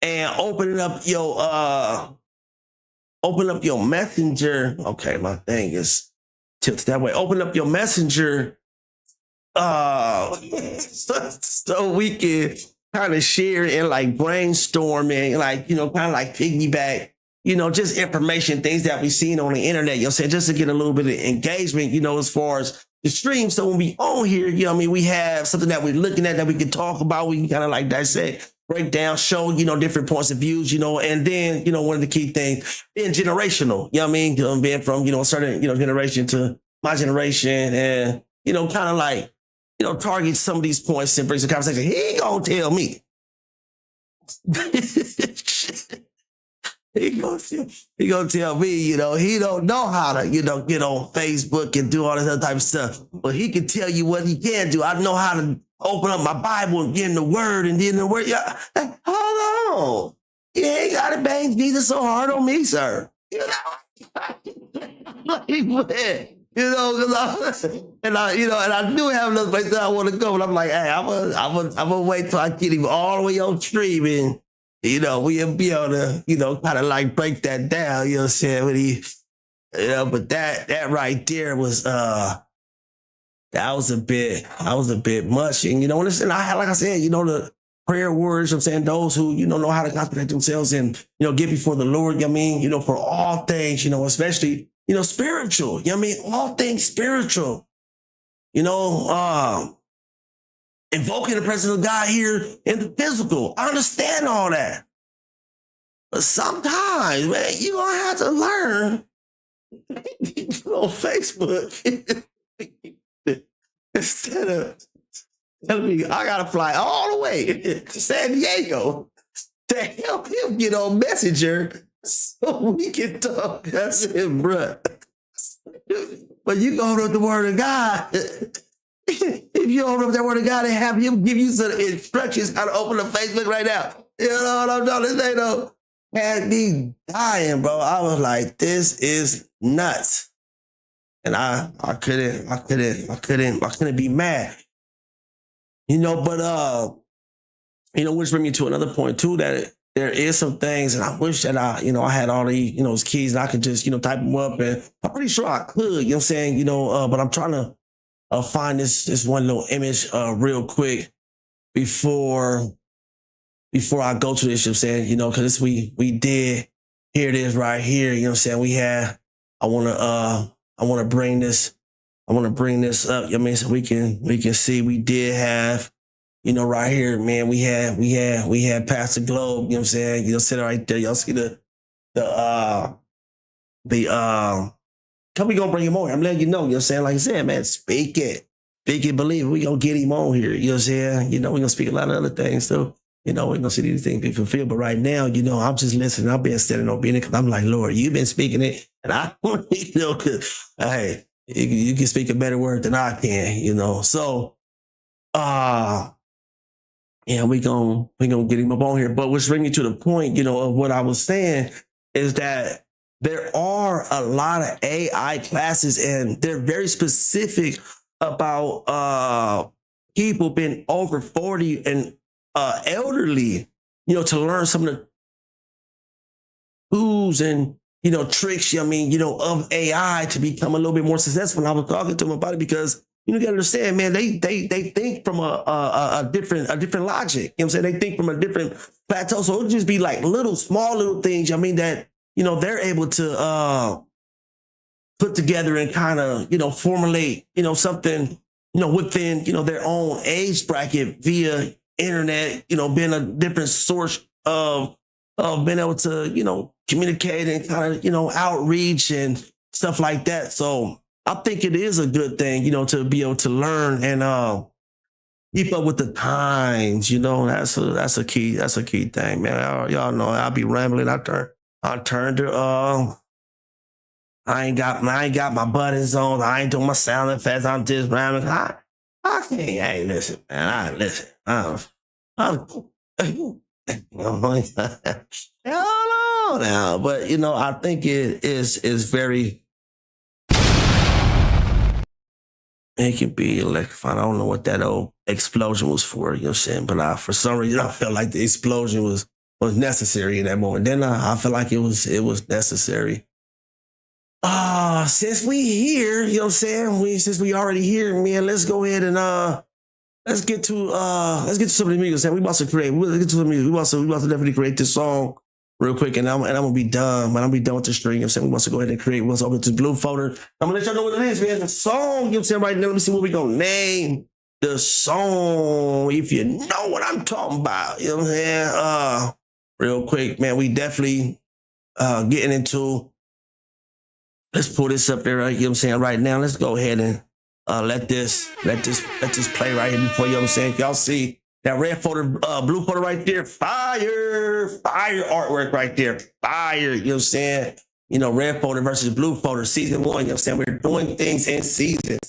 and open up your messenger. Okay, my thing is tilted that way. Open up your messenger. So we can kind of share and like brainstorm and like, kind of like piggyback, just information, things that we've seen on the internet, just to get a little bit of engagement, as far as the stream. So when we on here, we have something that we're looking at that we can talk about. We can kind of like dissect, break down, show, different points of views, and then, one of the key things, being generational, being from, a certain, generation to my generation, and, kind of like, target some of these points and bring some conversation. He ain't gonna tell me. he gonna tell me, he don't know how to, get on Facebook and do all this other type of stuff. But he can tell you what he can do. I know how to open up my Bible and get in the word and get in the word. Yeah, hold on. You ain't got to bang Jesus so hard on me, sir. You know? Like, man. You know, cause I do have another place that I want to go, but I'm like, hey, I'm gonna wait till I get him all the way on stream, and we'll be able to, kind of like break that down. You know what I'm saying? When he, but that right there was that was a bit much, and listen, like I said, the prayer words. I'm saying those who know how to consecrate themselves and get before the Lord. I mean, for all things, especially. Spiritual. All things spiritual. Invoking the presence of God here in the physical. I understand all that. But sometimes, man, you're going to have to learn on Facebook instead of telling me I got to fly all the way to San Diego to help him get on Messenger so we can talk. That's it, bruh. But you go to the Word of God. If you open up that Word of God and have him give you some instructions how to open up Facebook right now. You know what I'm talking? This ain't no had me dying, bro. I was like, this is nuts. And I couldn't be mad. Which brings me to another point too, that there is some things, and I wish that I had all the, keys and I could just, type them up, and I'm pretty sure I could, you know what I'm saying? But I'm trying to find this one little image real quick before I go to this, you know what I'm saying? Because we did, here it is right here, you know what I'm saying? I want to bring this up, you know what I mean? So we can see we did have, right here, man, we had Pastor Globe, you know what I'm saying? Sit right there. Y'all see come we gonna bring him on. I'm letting you know, you know what I'm saying? Like I said, man, speak it, believe it. We gonna get him on here, you know what I'm saying? We gonna speak a lot of other things too. We're gonna see these things be fulfilled. But right now, I'm just listening. I've been standing obedient because I'm like, Lord, you've been speaking it, and I want cause hey, you can speak a better word than I can, So yeah, we gonna get him up on here. But what's bringing me to the point, of what I was saying is that there are a lot of AI classes, and they're very specific about people being over 40 and elderly, to learn some of the tools and tricks. Of AI to become a little bit more successful. And I was talking to him about it because. You got to understand, man, they think from a different logic. You know what I'm saying? They think from a different plateau. So it'll just be like small little things, that, they're able to put together and kind of, formulate, something, within, their own age bracket via internet, being a different source of being able to, communicate and kind of, outreach and stuff like that. So I think it is a good thing, to be able to learn and keep up with the times. That's a key thing, man. Y'all know I'll be rambling. I turned to I ain't got my buttons on. I ain't doing my sound effects. I'm just rambling. I can't. Hey, listen, man. Hell no, now. But I think it is very. It can be electrifying. I don't know what that old explosion was for, you know what I'm saying? But for some reason, I felt like the explosion was necessary in that moment. Then I felt like it was necessary. Since we here, you know what I'm saying? Since we already here, man, let's go ahead and let's get to some of the music. We about to create. Let's get to the music. We about to definitely create this song real quick, and I'm gonna be done. But I'm gonna be done with the stream. You know what I'm saying? We want to go ahead and create. We want to open this blue folder. I'm gonna let y'all know what it is, man. The song, you know what I'm saying, right now. Let me see what we gonna name the song. If you know what I'm talking about, you know what I'm saying? Real quick, man. We definitely getting into. Let's pull this up there, right? You know what I'm saying? Right now, let's go ahead and let this play right here before, you know what I'm saying? If y'all see that red folder, blue folder right there, fire artwork right there, fire, you know what I'm saying? Red folder versus blue folder, season 1, you know what I'm saying? We're doing things in seasons.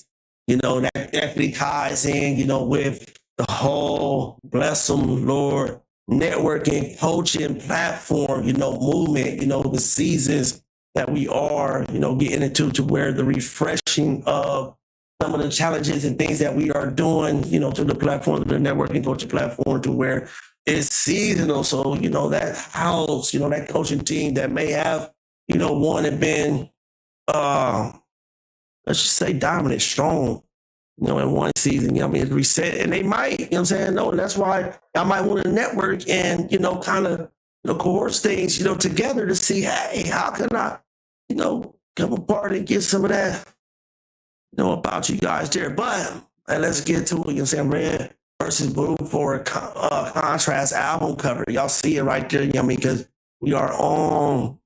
That definitely ties in, with the whole Blessemlord networking, coaching platform, movement, the seasons that we are, getting into, to where the refreshing of some of the challenges and things that we are doing, to the platform, the networking coaching platform, to where it's seasonal. So, that house, that coaching team that may have, one and been, let's just say dominant, strong, in one season, it's reset. And they might, I'm saying? No, that's why I might want to network and, kind of, coerce things, together to see, hey, how can I, come apart and get some of that, about you guys there. But let's get to it, Red versus Blue for a contrast album cover. Y'all see it right there, because we are on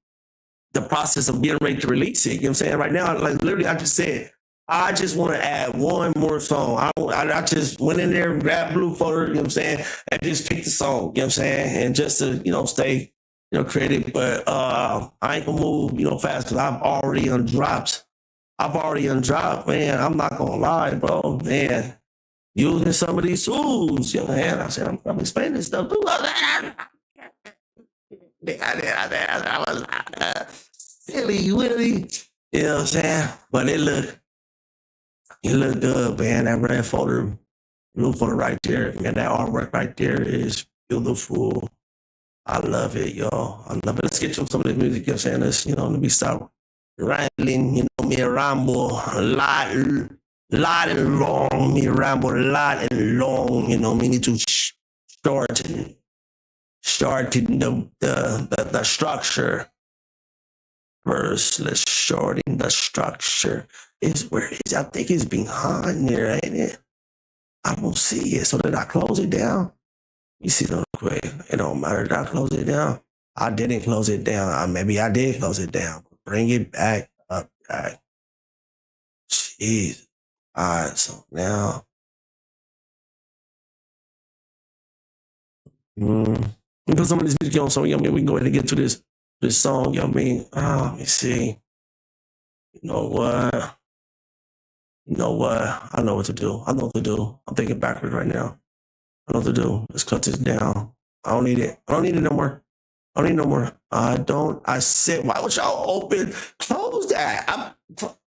the process of getting ready to release it. Right now, like literally, I just said, I just want to add one more song. I just went in there, grabbed Blue folder, and just picked the song, and just to, stay, creative. But I ain't gonna move, fast, because I've already undropped, man. I'm not gonna lie, bro, man. Using some of these tools, man. I said, I'm explaining this stuff too. I was silly, willy, But it looked good, man. That red folder, blue folder right there, man. That artwork right there is beautiful. I love it, y'all. I love it. Let's get to some of the music, Let's, let me stop rambling, me ramble a lot and long, me ramble a lot and long, me need to shorten the structure. First, let's shorten the structure. Where is I think it's behind there, ain't it? I don't see it. So did I close it down? You see real quick. It don't matter. Did I close it down? I didn't close it down. Maybe I did close it down. Bring it back up. Back. Jeez. All right, so now. Because some of this music on, so we can go ahead and get to this song, let me see. You know what? I know what to do. I'm thinking backwards right now. I know what to do. Let's cut this down. I don't need it no more. I said, why would y'all close that?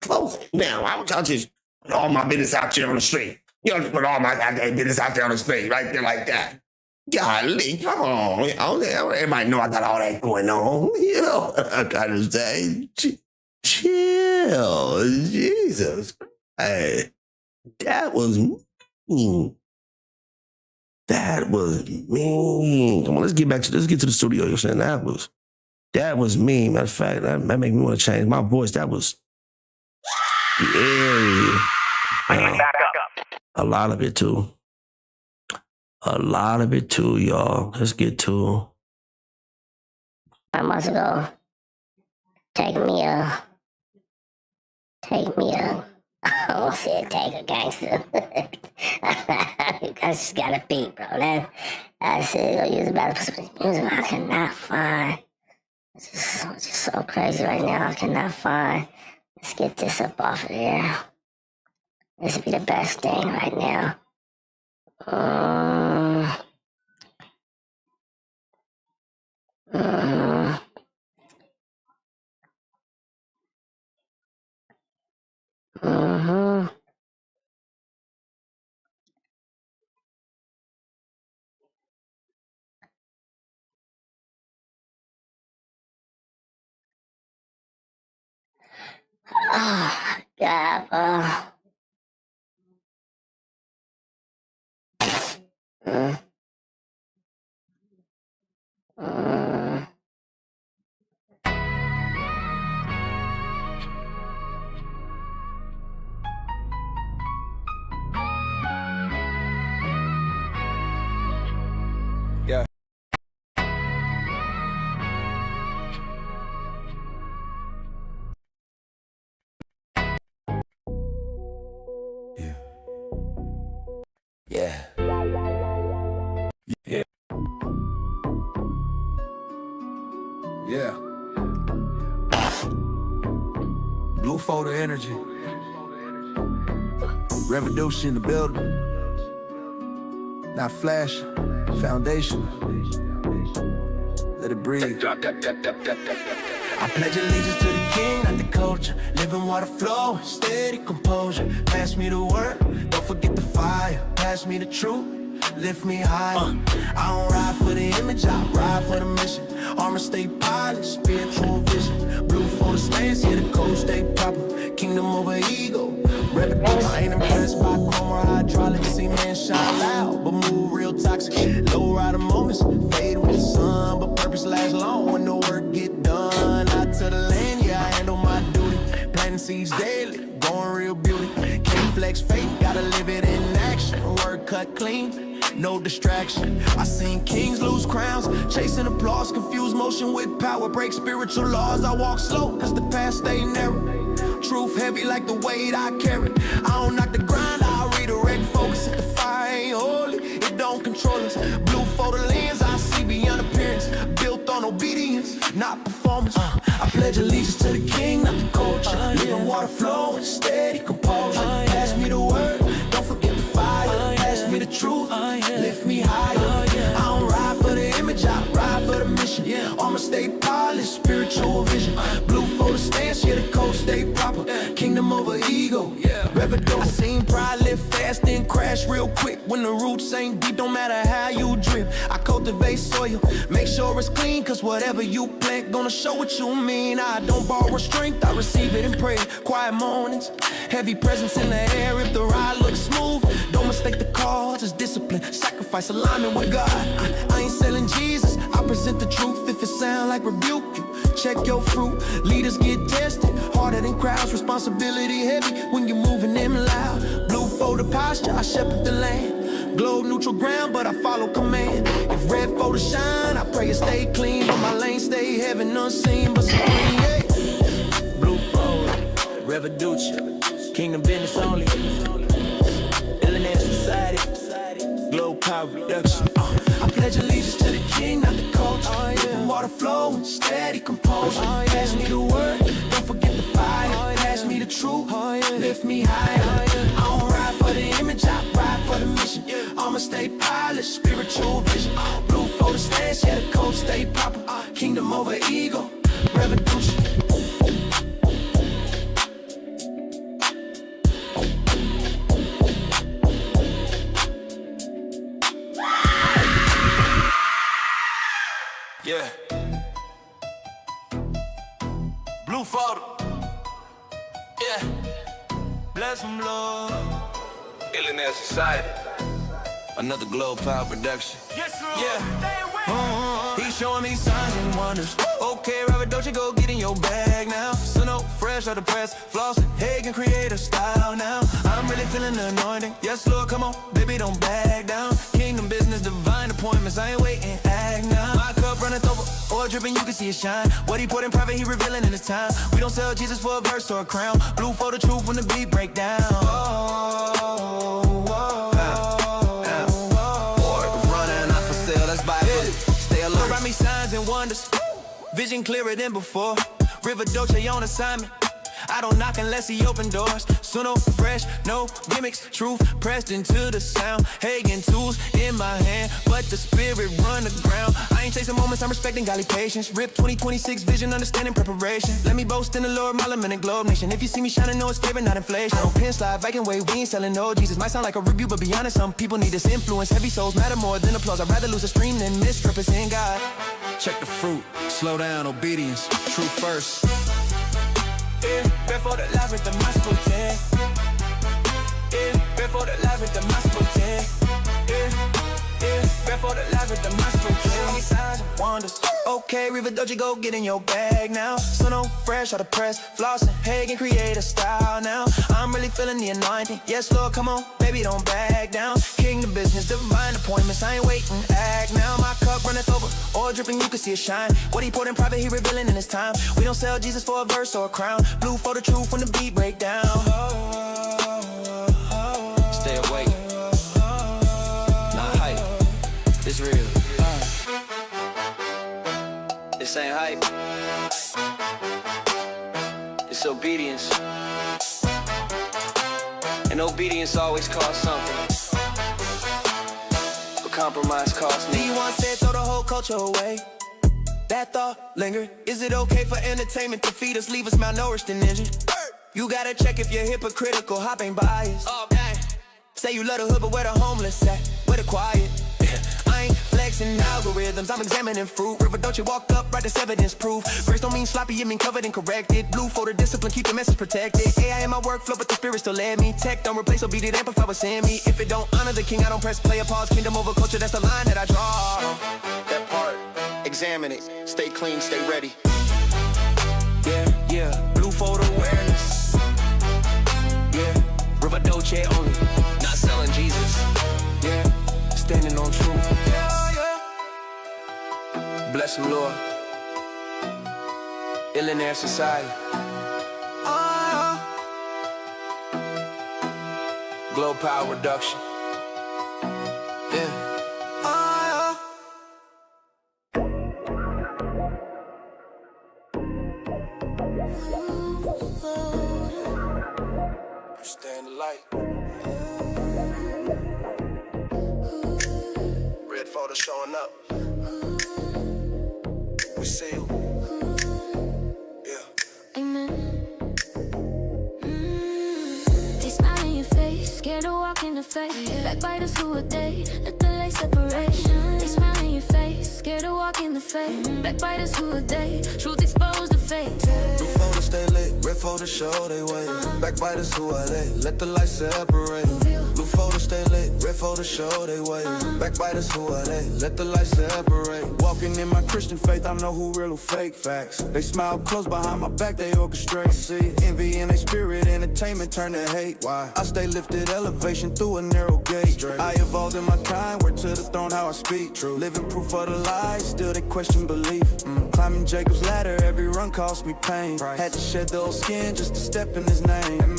Close it now. Why would y'all just put all my business out there on the street? Just put all my goddamn business out there on the street, right there like that. Golly, come on. Everybody know I got all that going on. I gotta say, chill. Jesus. Hey, that was mean. Come on, let's get to the studio. You're saying that was mean. Matter of fact, that made me want to change my voice. That was scary.
Back up.
A lot of it too, y'all. Let's get to
5 months ago. Take me a I won't say it, take a gangster. I just got a beat, bro. I said, use about music. I cannot find. It's just so crazy right now. I cannot find. Let's get this up off of here. This would be the best thing right now. Oh, God,
Yeah. Yeah. Yeah. Yeah. Blue folder energy. Revolution in the building. Not flash, foundation. breathe. I pledge allegiance to the king, not the culture. Living water flow, steady composure. Pass me the word, don't forget the fire. Pass me the truth, lift me higher. I don't ride for the image, I ride for the mission. Armor stay polished, spiritual vision. Blue for the stance, yeah, the code stay proper. Kingdom over ego, revolution. I ain't impressed by chrome or hydraulics. See men shine loud, but move real toxic. Low rider moments, fade with the sun, but purpose lasts long when the work get done. Out to the land, yeah, I handle my duty. Planting seeds daily, growing real beauty. Can't flex faith, gotta live it in action. Work cut clean, no distraction. I seen kings lose crowns, chasing applause, confuse motion with power, break spiritual laws. I walk slow, cause the path stay narrow. Truth heavy like the weight I carry. I don't knock the grind, I redirect focus. If the fire ain't holy, it don't control us. Blue for the lens, I see beyond appearance. Built on obedience, not performance. I pledge allegiance to the king, not the culture. Living water flowing, steady composure. Pass me the word, don't forget the fire. Pass me the truth, lift me higher. I don't ride for the image, I ride for the mission. Armor stay polished, spiritual vision. Blue for the stance, yeah, the code stay proper. Kingdom over ego, revenue. I seen pride live fast and crash real quick. When the roots ain't deep, don't matter how you drip. I cultivate soil, make sure it's clean, cause whatever you plant gonna show what you mean. I don't borrow strength, I receive it in prayer. Quiet mornings, heavy presence in the air. If the ride looks smooth, don't mistake the cause. It's discipline, sacrifice, alignment with God. I ain't selling Jesus, I present the truth. If it sound like rebuke you, check your fruit. Leaders get tested, harder than crowds. Responsibility heavy when you're moving them loud. Blue for the posture, I shepherd the land. Globe neutral ground, but I follow command. If red for the shine, I pray it stay clean. But my lane stay heaven unseen, but supreme, yeah. Blue for Revolution, kingdom business only. Illionaire society, globe power reduction. I pledge allegiance to the king, not the culture. Water flowing, steady composure. Pass me the word, don't forget the fire. Pass me the truth, lift me higher. I don't ride for the image, I ride for the mission. I'ma stay polished, spiritual vision. Blue for the stance, yeah, the code stay proper. Kingdom over ego, revolution. Yeah. Blue photo. Yeah. Blessemlord. Illionaire society. Another Globe Power production. Yes, Lord. Yeah. He's showing me signs and wonders. Okay, Robert, don't you go get in your bag now. So no fresh out the press, flossing. Hey, can create a style now. I'm really feeling the anointing. Yes, Lord, come on, baby, don't back down. Kingdom business, divine appointments. I ain't waiting, act now. My cup runneth over, oil dripping, you can see it shine. What he put in private, he revealing in his time. We don't sell Jesus for a verse or a crown. Blue for the truth when the beat break down. Me signs and wonders, vision clearer than before. River Dolce on assignment. I don't knock unless he open doors. So no fresh, no gimmicks. Truth pressed into the sound. Hagen tools in my hand, but the spirit run the ground. I ain't chasing moments, I'm respecting godly patience. Rip 2026 vision, understanding preparation. Let me boast in the Lord, my lament and globe nation. If you see me shining, know it's favor, not inflation. I don't pin slide, Viking way, we ain't selling no Jesus. Might sound like a review, but be honest, some people need this influence. Heavy souls matter more than applause. I'd rather lose a stream than misrepresent God. Check the fruit, slow down, obedience, truth first. Yeah, before the life with the mascote. Yeah, before the life with the mascote. Yeah, before the life with the mascote. Signs and wonders. Okay, River Doji, go get in your bag now. So no fresh out the press, flossing. Hagen create a style now. I'm really feeling the anointing. Yes, Lord, come on, baby, don't back down. Kingdom business, divine appointments. I ain't waiting, act now. My cup runneth over, oil dripping, you can see it shine. What he poured in private, he revealing in his time. We don't sell Jesus for a verse or a crown. Blue for the truth when the beat break down. Stay awake, not hype. It's real. This ain't hype. It's obedience. And obedience always costs something. But compromise costs me. D1 said throw the whole culture away. That thought lingered. Is it okay for entertainment to feed us, leave us malnourished and injured? You gotta check if you're hypocritical, hop ain't biased. Say you love the hood, but where the homeless at? Where the quiet? I ain't flexing algorithms, I'm examining fruit. River, don't you walk up, right, that's evidence proof. Grace don't mean sloppy, it mean covered and corrected. Blue for the discipline, keep the message protected. AI in my workflow, but the spirit still led me. Tech don't replace, obedient amplify what's in me. If it don't honor the king, I don't press play or pause. Kingdom over culture, that's the line that I draw.
That part, examine it. Stay clean, stay ready.
Yeah, blue for the awareness. Yeah, River Dolce only, not selling Jesus. Yeah, standing on truth. Blessemlord, Illionaire Society. Glow power reduction. Yeah. Stay in the light. Red photo showing up. We see you. Yeah.
Amen. They smile in your face, scared to walk in the faith. Backbiters who a day, let the light separate. They smile in your face, scared to walk in the faith. Backbiters who a day, truth expose the fake.
Blue photo stay lit, red photo show they wait. Backbiters who are they, let the light separate. Blue photo stay lit, red photo show they wait. Backbiters who are they, let the light separate. Walking in my Christian faith, I know who real who fake facts. They smile close behind my back, they orchestrate. See, envy in their spirit, entertainment turn to hate. Why? I stay lifted, elevation through a narrow gate. I evolved in my kind, word to the throne, how I speak. True, living proof of the lies, still they question belief. Climbing Jacob's ladder, every run cost me pain. Had to shed the old skin just to step in his name.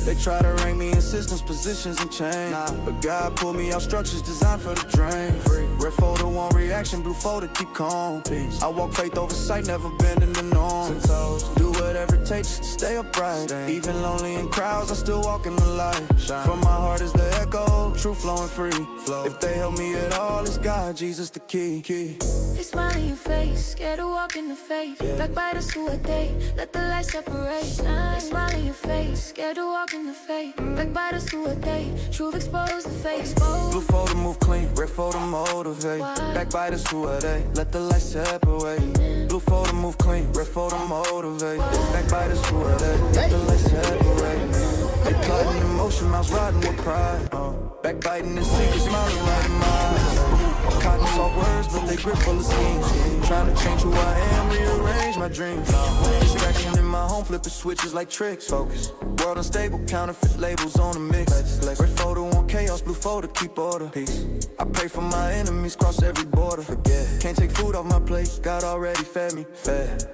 They try to rank me in systems, positions, and chains. But God pulled me out structures designed for the drain. Red photo, one reaction, blue photo, keep calm. Peace. I walk faith over sight, never been in the norm. Do whatever it takes just to stay upright. Even lonely in crowds, I still walk in the light. From my heart is the echo, truth flowing free. If they help me at all, it's God, Jesus the key.
They smile in your face, scared to walk in the faith. Backbiters who a day, let the light separate. They smile in your face, scared to walk in the faith. Backbiters who a day, truth expose the face.
Blue photo move clean, red photo motivate. Backbiters who are they, let the light separate. Blue photo move clean, red photo motivate. Backbiters who are they, let the light separate. They plotting emotion, mouths riding with pride. Backbiting and secret, smiling right in my eyes. Cotton soft words, but they grip full of schemes. Trying to change who I am, rearrange my dreams. Distraction in my home, flipping switches like tricks. Focus, world unstable, counterfeit labels on the mix. Red photo on chaos, blue photo keep order. Peace. I pray for my enemies, cross every border. Forget, can't take food off my plate, God already fed me.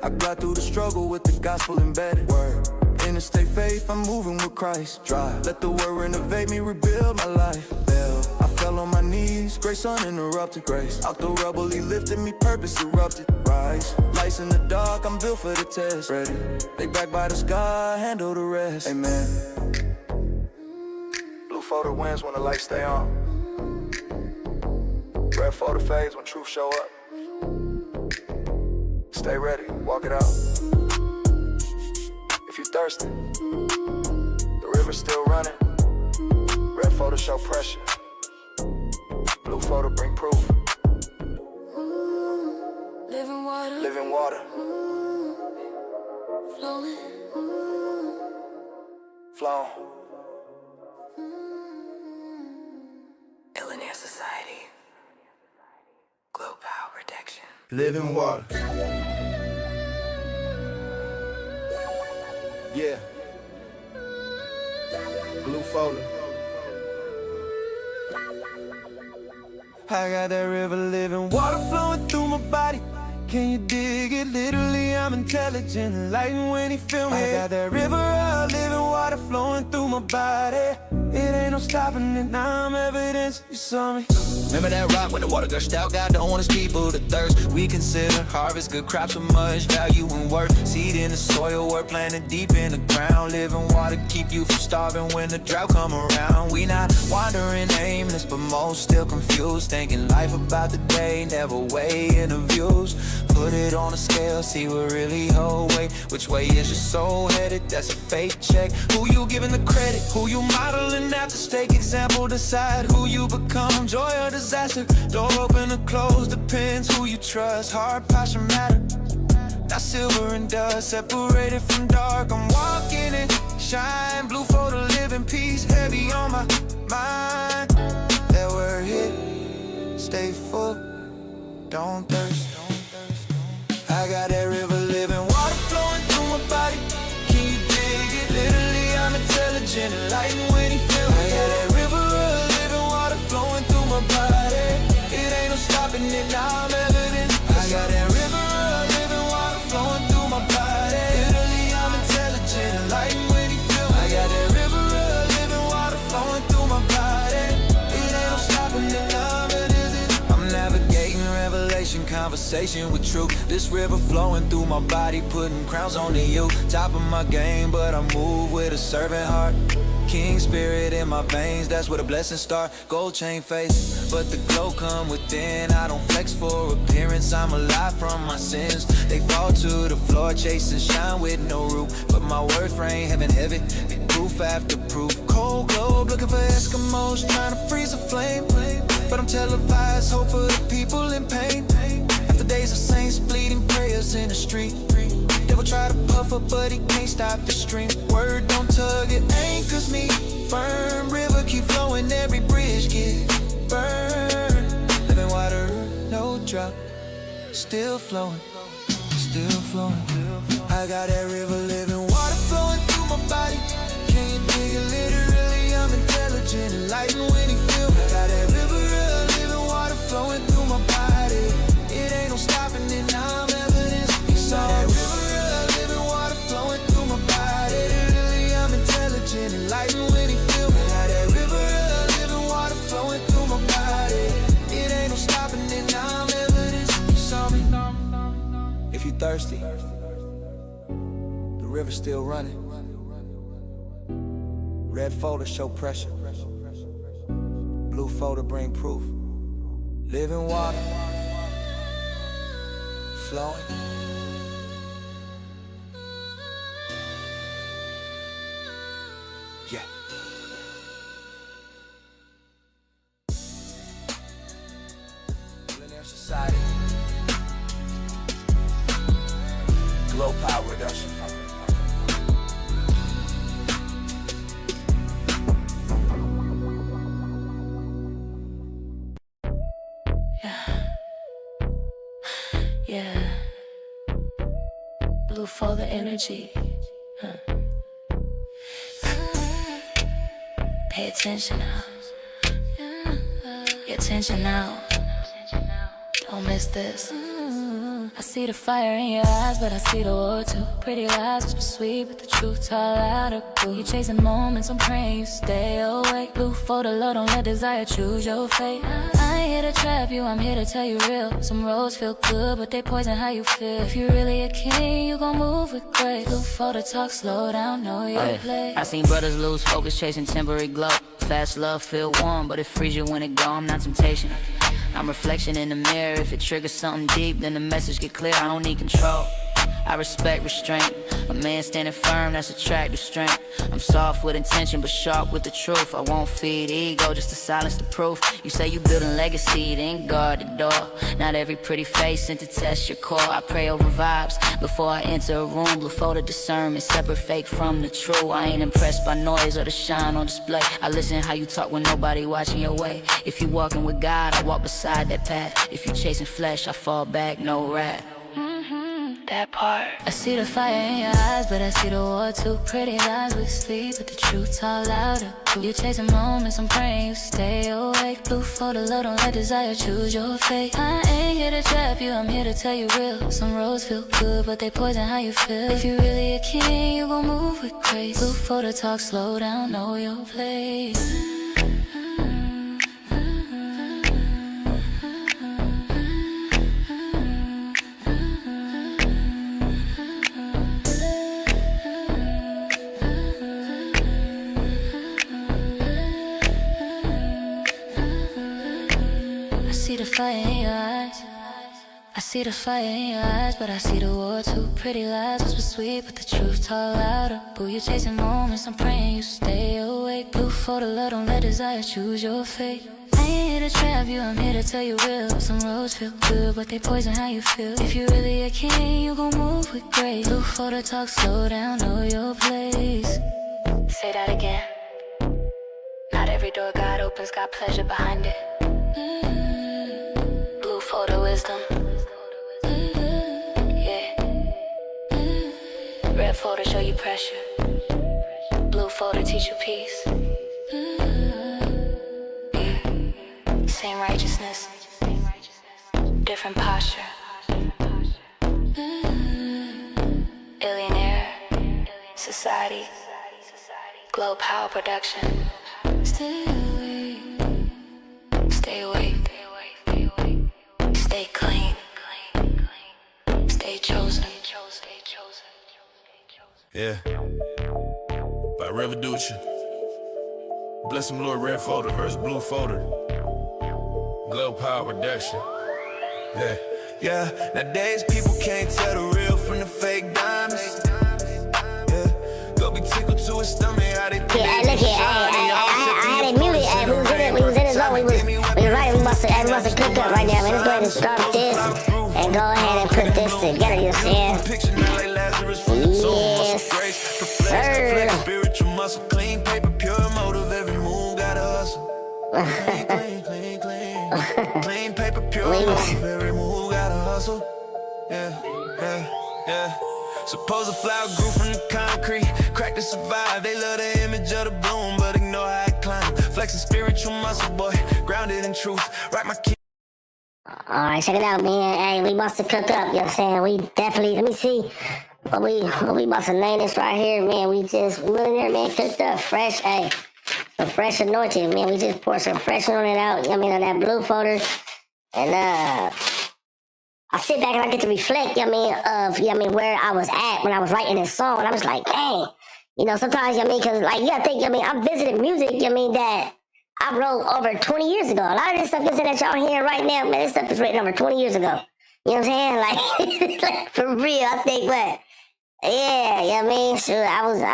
I glide through the struggle with the gospel embedded. Word. Interstate faith, I'm moving with Christ. Drive, let the word renovate me, rebuild my life. I fell on my knees, grace uninterrupted. Grace, out the rubble, he lifted me, purpose erupted. Rise, lights in the dark, I'm built for the test. Ready, they back by the sky, handle the rest. Amen. Blue photo wins when the lights stay on. Red photo fades when truth show up. Stay ready, walk it out. If you thirsty, the river's still running. Red photo show pressure. Blue photo bring proof.
Living water,
Living water,
flowing.
flow.
Illionaire Society. Glow power protection.
Living water. Yeah. Blue photo. I got that river living water flowing through my body. Can you dig it? Literally, I'm intelligent, enlightened when he feel me. I got that river of living water flowing through my body. It ain't no stopping it, now I'm evidence you saw me.
Remember that rock when the water gushed out? God don't want his people to thirst. We consider harvest good crops with much value and worth. Seed in the soil, work planted deep in the ground. Living water keep you from starving when the drought come around. We not wandering aimless, but most still confused. Thinking life about the day, never weigh interviews. Put it on on a scale, see what really hold weight. Which way is your soul headed? That's a fake check. Who you giving the credit? Who you modeling after? Stake example, decide who you become. Joy or disaster, door open or close, depends who you trust. Hard posture matter. Not silver and dust, separated from dark. I'm walking in shine, blue for the living peace, heavy on my mind. That word hit, stay full, don't thirst. I got that river living, water flowing through my body. Can you dig it? Literally, I'm intelligent, enlightened when he feels it. I got that river living, water flowing through my body. It ain't no stopping it, now I'm evidence. I got that river living, water flowing through my body. Literally, I'm intelligent, enlightened when he feels it. I got that river living, water flowing through my body. It ain't no stopping it, now I'm evidence. I'm navigating revelation, conversation with truth. This river flowing through my body, putting crowns on the youth. Top of my game, but I move with a servant heart. King spirit in my veins, that's where the blessings start. Gold chain face, but the glow come within. I don't flex for appearance, I'm alive from my sins. They fall to the floor, chasing shine with no roof. But my worth rain heaven heavy, be proof after proof. Cold globe, looking for Eskimos, trying to freeze a flame. But I'm televised, hope for the people in pain. After days of saints bleeding, prayers in the street. Devil try to puff up, but he can't stop the stream. Word don't tug, it anchors me firm. River keep flowing, every bridge get burned. Living water, no drought, still flowing, still flowing. I got that river living, water flowing through my body. Can you dig it? Literally, I'm intelligent, enlightened when he feel. I got that river living, water flowing through my body. It ain't no stopping it, now I'm evidence. You saw that river living, water flowing through my body. Literally, I'm intelligent, enlightened when he feel. I got that river living, water flowing through my body. It ain't no stopping it, now I'm evidence. You saw me. If you thirsty, the river's still running. Red folder show pressure, blue folder bring proof. Living water, flowing. Yeah. Millionaire Society, glow power reduction.
Yeah, blue for the energy. Pay attention now. Pay attention now. Don't miss this. I see the fire in your eyes, but I see the war too. Pretty lies, whisper sweet, but the truth's all louder. You chasing moments, I'm praying you stay awake. Blue for the Lord, don't let desire choose your fate. I ain't here to trap you, I'm here to tell you real. Some roads feel good, but they poison how you feel. If you're really a king, you gon' move with grace. Blue for the talk, slow down, know your place.
I seen brothers lose focus, chasing temporary glow. Fast love feel warm, but it frees you when it go. I'm not temptation, I'm reflection in the mirror. If it triggers something deep, then the message get clear. I don't need control, I respect restraint. A man standing firm, that's attractive strength. I'm soft with intention, but sharp with the truth. I won't feed ego just to silence the proof. You say you building legacy, then guard the door. Not every pretty face sent to test your core. I pray over vibes before I enter a room. Blue for the discernment, separate fake from the true. I ain't impressed by noise or the shine on display. I listen how you talk when nobody watching your way. If you walking with God, I walk beside that path. If you chasing flesh, I fall back, no rat.
That part. I see the fire in your eyes, but I see the war too. Pretty lies with sleep, but the truth's all louder. You chasing moments, I'm praying you stay awake. Blue for the Lord, don't let desire choose your fate. I ain't here to trap you, I'm here to tell you real. Some roads feel good, but they poison how you feel. If you're really a king, you gon' move with grace. Blue for the talk, slow down, know your place. see the fire in your eyes, but I see the war too. Pretty lies, whisper sweet, but the truth talk louder. Boo, you chasing moments, I'm praying you stay awake. Blue for the love, don't let desire choose your fate. I ain't here to trap you, I'm here to tell you real. Some roads feel good, but they poison how you feel. If you really a king, you gon' move with grace. Blue for the talk, slow down, know your place. Say that again. Not every door God opens got pleasure behind it. Blue for the wisdom. Yeah. Red for to show you pressure. Blue for to teach you peace. Same righteousness, different posture. Billionaire society, glow power production. Stay awake, stay awake, stay clean, stay chosen.
Yeah, by Revolution. Blessemlord red folder versus blue folder. Glow power production. Yeah. Nowadays people can't tell the real from the fake diamonds. Yeah, go be tickled to his stomach how they think.
Yeah, look here, I had it muted. We was in his zone. We was right. We must have clicked up right now. Man, let's go ahead and start this and go ahead and put this together. You see? Yes, sir.
Spiritual muscle, clean paper, pure motive. Every move got a hustle. Clean paper, pure motive. Every move got a hustle. Yeah. Suppose a flower grew from the concrete, cracked to survive. They love the image of the bloom, but ignore how it climbed. Flexing spiritual muscle, boy, grounded in truth. Right, my key.
Alright, check it out, man. Hey, we must have cooked up, you know what I'm saying? We definitely, let me see what we must have named this right here, man. We went in there, man, cooked up fresh, hey, some fresh anointing, man. We just poured some fresh on it out, you know what I mean, on that blue folder. And, I sit back and I get to reflect, you know what I mean, of, you know what I mean, where I was at when I was writing this song. And I was like, dang, you know, sometimes, you know what I mean, because, like, you gotta think, you know what I mean, I'm visiting music, you know what I mean, that I wrote over 20 years ago. A lot of this stuff that y'all hearing right now, man, this stuff is written over 20 years ago. You know what I'm saying? Like, for real, I think, what? Yeah, you know what I mean? Sure, I was in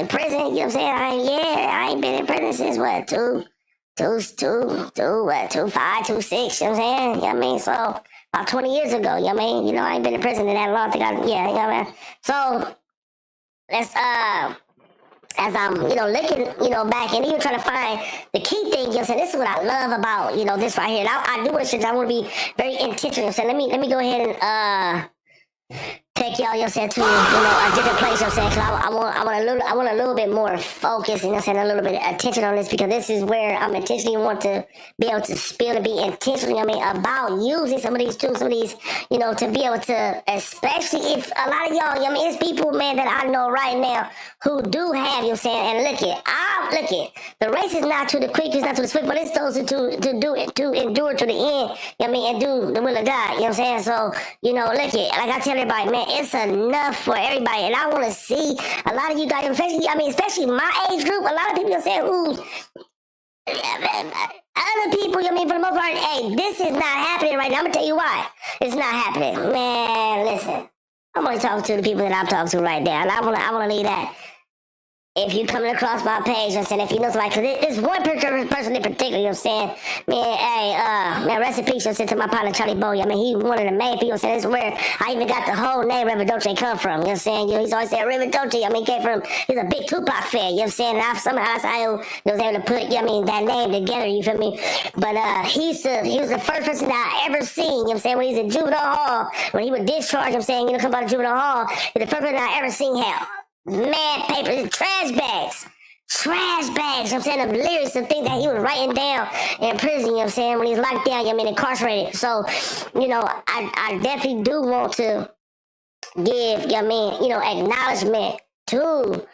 prison, you know what I'm saying? I ain't been in prison since, what, 2005, 2006, you know what I'm saying? You know what I mean? So, about 20 years ago, you know what I mean? You know, I ain't been in prison in that long. You know what I mean? So, let's, as I'm, you know, looking, you know, back and even trying to find the key thing, you know what I'm saying? This is what I love about, you know, this right here. And I do want to be very intentional. So let me go ahead and, take y'all, you know what I'm saying, to, you know, a different place, you know what I'm saying, because I want a little bit more focus, you know what I'm saying, a little bit of attention on this, because this is where I'm intentionally want to be able to spill and be intentional, you know what I mean, about using some of these tools, some of these, you know, to be able to, especially if a lot of y'all, you know what I mean, it's people, man, that I know right now who do have, you know what I'm saying, and look it, the race is not to the quick, it's not to the swift, but it's those to do it, to endure to the end, you know what I mean, and do the will of God, you know what I'm saying, so, you know, look it, like I tell everybody, man, it's enough for everybody, and I want to see a lot of you guys, especially my age group, a lot of people say, ooh, other people, you know what I mean, for the most part, hey, this is not happening right now. I'm gonna tell you why it's not happening, man. Listen, I'm only talking to the people that I'm talking to right now, and I wanna leave that. If you coming across my page, you know what I'm saying, if you know somebody, because there's one person in particular, you know what I'm saying, man, hey, man, rest in peace, you know what I'm saying, to my partner, Charlie Boy, I mean, he one of the main people, you know what I'm saying, this is where I even got the whole name River Dolce come from, you know what I'm saying, you know, he's always saying River Dolce, I mean, came from, he's a big Tupac fan, you know what I'm saying, and somehow I was able to put, you know what I mean, that name together, you feel me, but he was the first person that I ever seen, you know what I'm saying, when he's in juvenile hall, when he would discharge, you know what I'm saying, you know, come out of juvenile hall, he's the first person I ever seen have mad papers, trash bags, you know what I'm saying, of lyrics and things that he was writing down in prison, you know what I'm saying, when he's locked down, you know what I mean, incarcerated. So, you know, I definitely do want to give, you know what I mean, you know, acknowledgement to,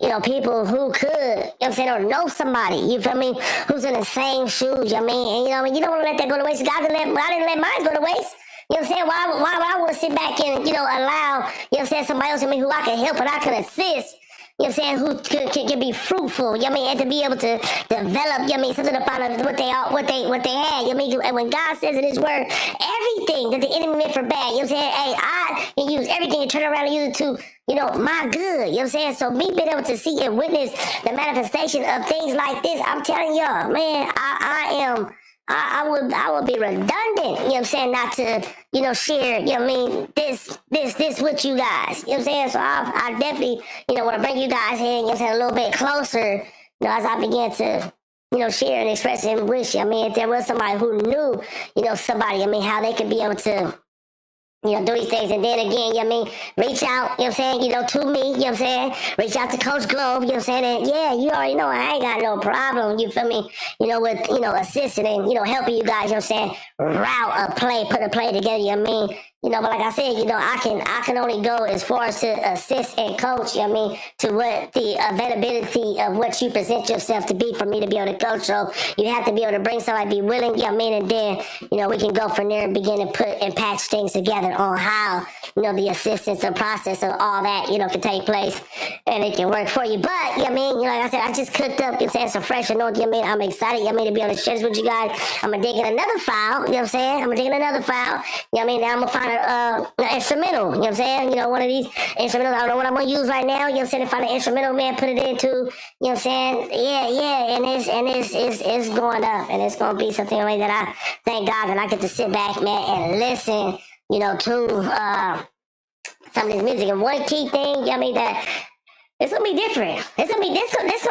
you know, people who could, you know what I'm saying, or know somebody, you feel me, who's in the same shoes, you know what I mean, and you know what I mean, you don't want to let that go to waste. I didn't let mine go to waste. You know what I'm saying? Why would I want to sit back and, you know, allow, you know what I'm saying, somebody else, I mean, who I can help and I can assist, you know what I'm saying, who can be fruitful, you know what I mean, and to be able to develop, you know what I mean, something about what they had, you know what I mean, and when God says in his word, everything that the enemy meant for bad, you know what I'm saying, hey, I can use everything and turn around and use it to, you know, my good, you know what I'm saying? So me being able to see and witness the manifestation of things like this, I'm telling y'all, man, I would be redundant, you know what I'm saying, not to, you know, share, you know what I mean, this with you guys, you know what I'm saying? So I definitely, you know, want to bring you guys in, you know what I'm saying, a little bit closer, you know, as I begin to, you know, share and express and wish, I mean, if there was somebody who knew, you know, somebody, I mean, how they could be able to, you know, do these things. And then again, you know what I mean, reach out, you know what I'm saying, you know, to me, you know what I'm saying, reach out to Coach Globe, you know what I'm saying, and yeah, you already know I ain't got no problem, you feel me, you know, with, you know, assisting and, you know, helping you guys, you know what I'm saying, route a play, put a play together, you know what I mean, you know, but like I said, you know, I can only go as far as to assist and coach, you know what I mean, to what the availability of what you present yourself to be for me to be able to coach. So you have to be able to bring somebody, be willing, you know what I mean, and then, you know, we can go from there and begin to put and patch things together on how, you know, the assistance, the process of all that, you know, can take place and it can work for you. But, you know what I mean, you know, like I said, I just cooked up, you know what I'm saying, some fresh and you know what I mean, I'm excited, you know what I mean, to be able to share this with you guys. I'm going to dig in another file, you know what I'm saying, you know what I mean, now I'm going to find an instrumental, you know what I'm saying, you know, one of these instrumentals, I don't know what I'm going to use right now, you know what I'm saying, to find an instrumental, man, put it into, you know what I'm saying, yeah, and it's going up, and it's going to be something that I thank God that I get to sit back, man, and listen, you know, to some of this music. And one key thing, you know what I mean, that it's gonna be different. This gonna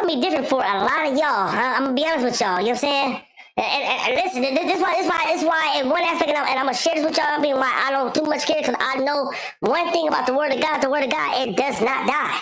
be different for a lot of y'all. I'm gonna be honest with y'all. You know what I'm saying? And listen, this why in one aspect, and I'm gonna share this with y'all. I mean, why I don't too much care, because I know one thing about the Word of God. The Word of God, it does not die.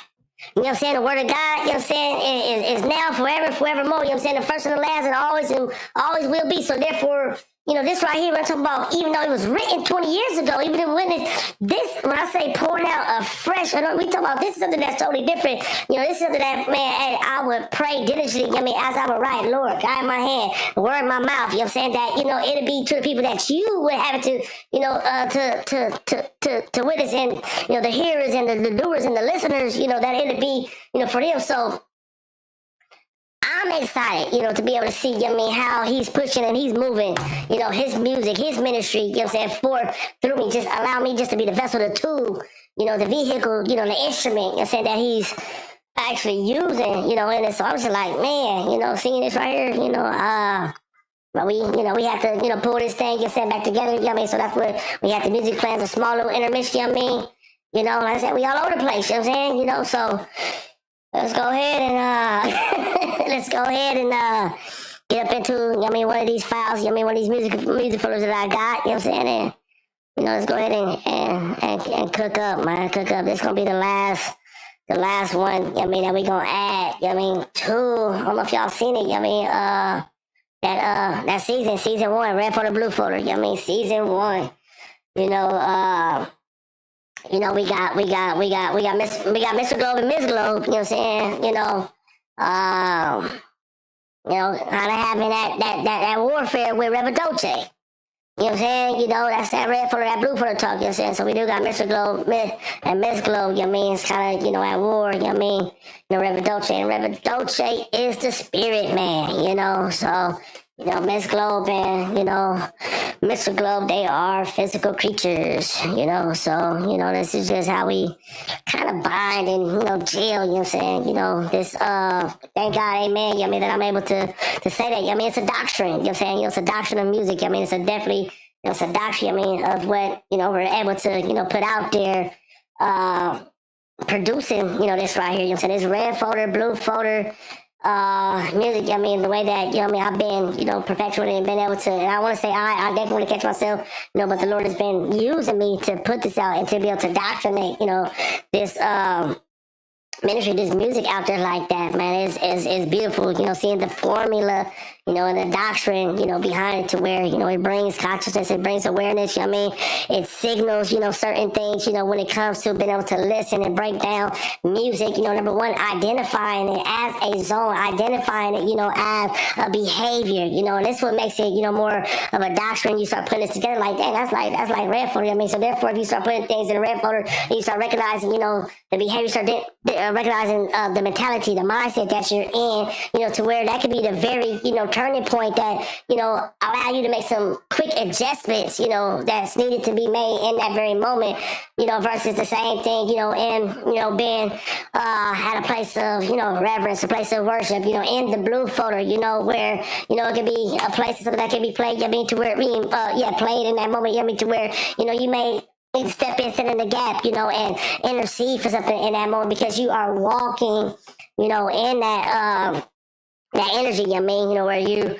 You know what I'm saying? The Word of God, you know what I'm saying, is now, forever, forevermore. You know what I'm saying? The first and the last, and always will be. So therefore, you know, this right here, we're talking about, even though it was written 20 years ago, even if witness, this, when I say pouring out a fresh, we talking about, this is something that's totally different. You know, this is something that, man, I would pray diligently, I mean, as I would write, Lord, guide my hand, word in my mouth, you know what I'm saying, that, you know, it'll be to the people that you would have it to, you know, to witness, and, you know, the hearers and the doers and the listeners, you know, that it'll be, you know, for them. So I'm excited, you know, to be able to see, you know what I mean, how he's pushing and he's moving, you know, his music, his ministry, you know what I'm saying, through me, just allow me just to be the vessel, the tool, you know, the vehicle, you know, the instrument, you know what I'm saying, that he's actually using, you know, and so I was just like, man, you know, seeing this right here, you know, but we have to, you know, pull this thing, get set back together, you know what I mean, so that's what we have the music plans, a small little intermission, you know what I mean, you know, like I said, we all over the place, you know what I'm saying, you know, so let's go ahead and get up into, you know what I mean, one of these files, you know what I mean, one of these music folders that I got, you know what I'm saying, and, you know, let's go ahead and cook up, man, cook up. This is gonna be the last one, you know what I mean, that we gonna add, you know what I mean, to, I don't know if y'all seen it, you know what I mean, that season 1, red folder, blue folder, you know what I mean, season 1, you know, we got Mr. Globe and Ms. Globe, you know what I'm saying, you know, kind of having that warfare with Reverend Dolce. You know what I'm saying? You know, that's that red folder, that blue folder talk, you know what I'm saying? So we do got Mr. Globe and Miss Globe, you know what I mean? It's kind of, you know, at war, you know what I mean? You know, Reverend Dolce. And Reverend Dolce is the spirit man, you know? So, you know, Miss Globe and, you know, Mr. Globe, they are physical creatures, you know? So, you know, this is just how we kind of bind and, you know, jail, you know what I'm saying? You know, this, thank God, amen, you know what I mean, that I'm able to say that. You know what I mean, it's a doctrine, you know what I'm saying? You know, it's a doctrine of music. You know what I mean, it's a definitely, you know, it's a doctrine, I mean, of what, you know, we're able to, you know, put out there, producing, you know, this right here, you know what I'm saying? This red folder, blue folder, music, I mean, the way that, you know what I mean, I've been, you know, perpetuating and been able to, and I want to say I definitely want to catch myself, you know, but the Lord has been using me to put this out and to be able to indoctrinate, you know, this, ministry, this music out there like that, man, is beautiful, you know, seeing the formula, you know, and the doctrine, you know, behind it to where, you know, it brings consciousness, it brings awareness, you know what I mean? It signals, you know, certain things, you know, when it comes to being able to listen and break down music, you know, number one, identifying it as a zone, identifying it, you know, as a behavior, you know, and this is what makes it, you know, more of a doctrine. You start putting this together like, dang, that's like red folder, I mean, so therefore, if you start putting things in a red folder, and you start recognizing, you know, the behavior, start recognizing the mentality, the mindset that you're in, you know, to where that could be the very, you know, turning point that, you know, allow you to make some quick adjustments, you know, that's needed to be made in that very moment, you know, versus the same thing, you know, in, you know, being at a place of, you know, reverence, a place of worship, you know, in the blue folder, you know, where, you know, it could be a place of something that can be played, I mean, to where, played in that moment, I mean, to where, you know, you may step in, sit in the gap, you know, and intercede for something in that moment because you are walking, you know, in that energy, I mean, you know, where you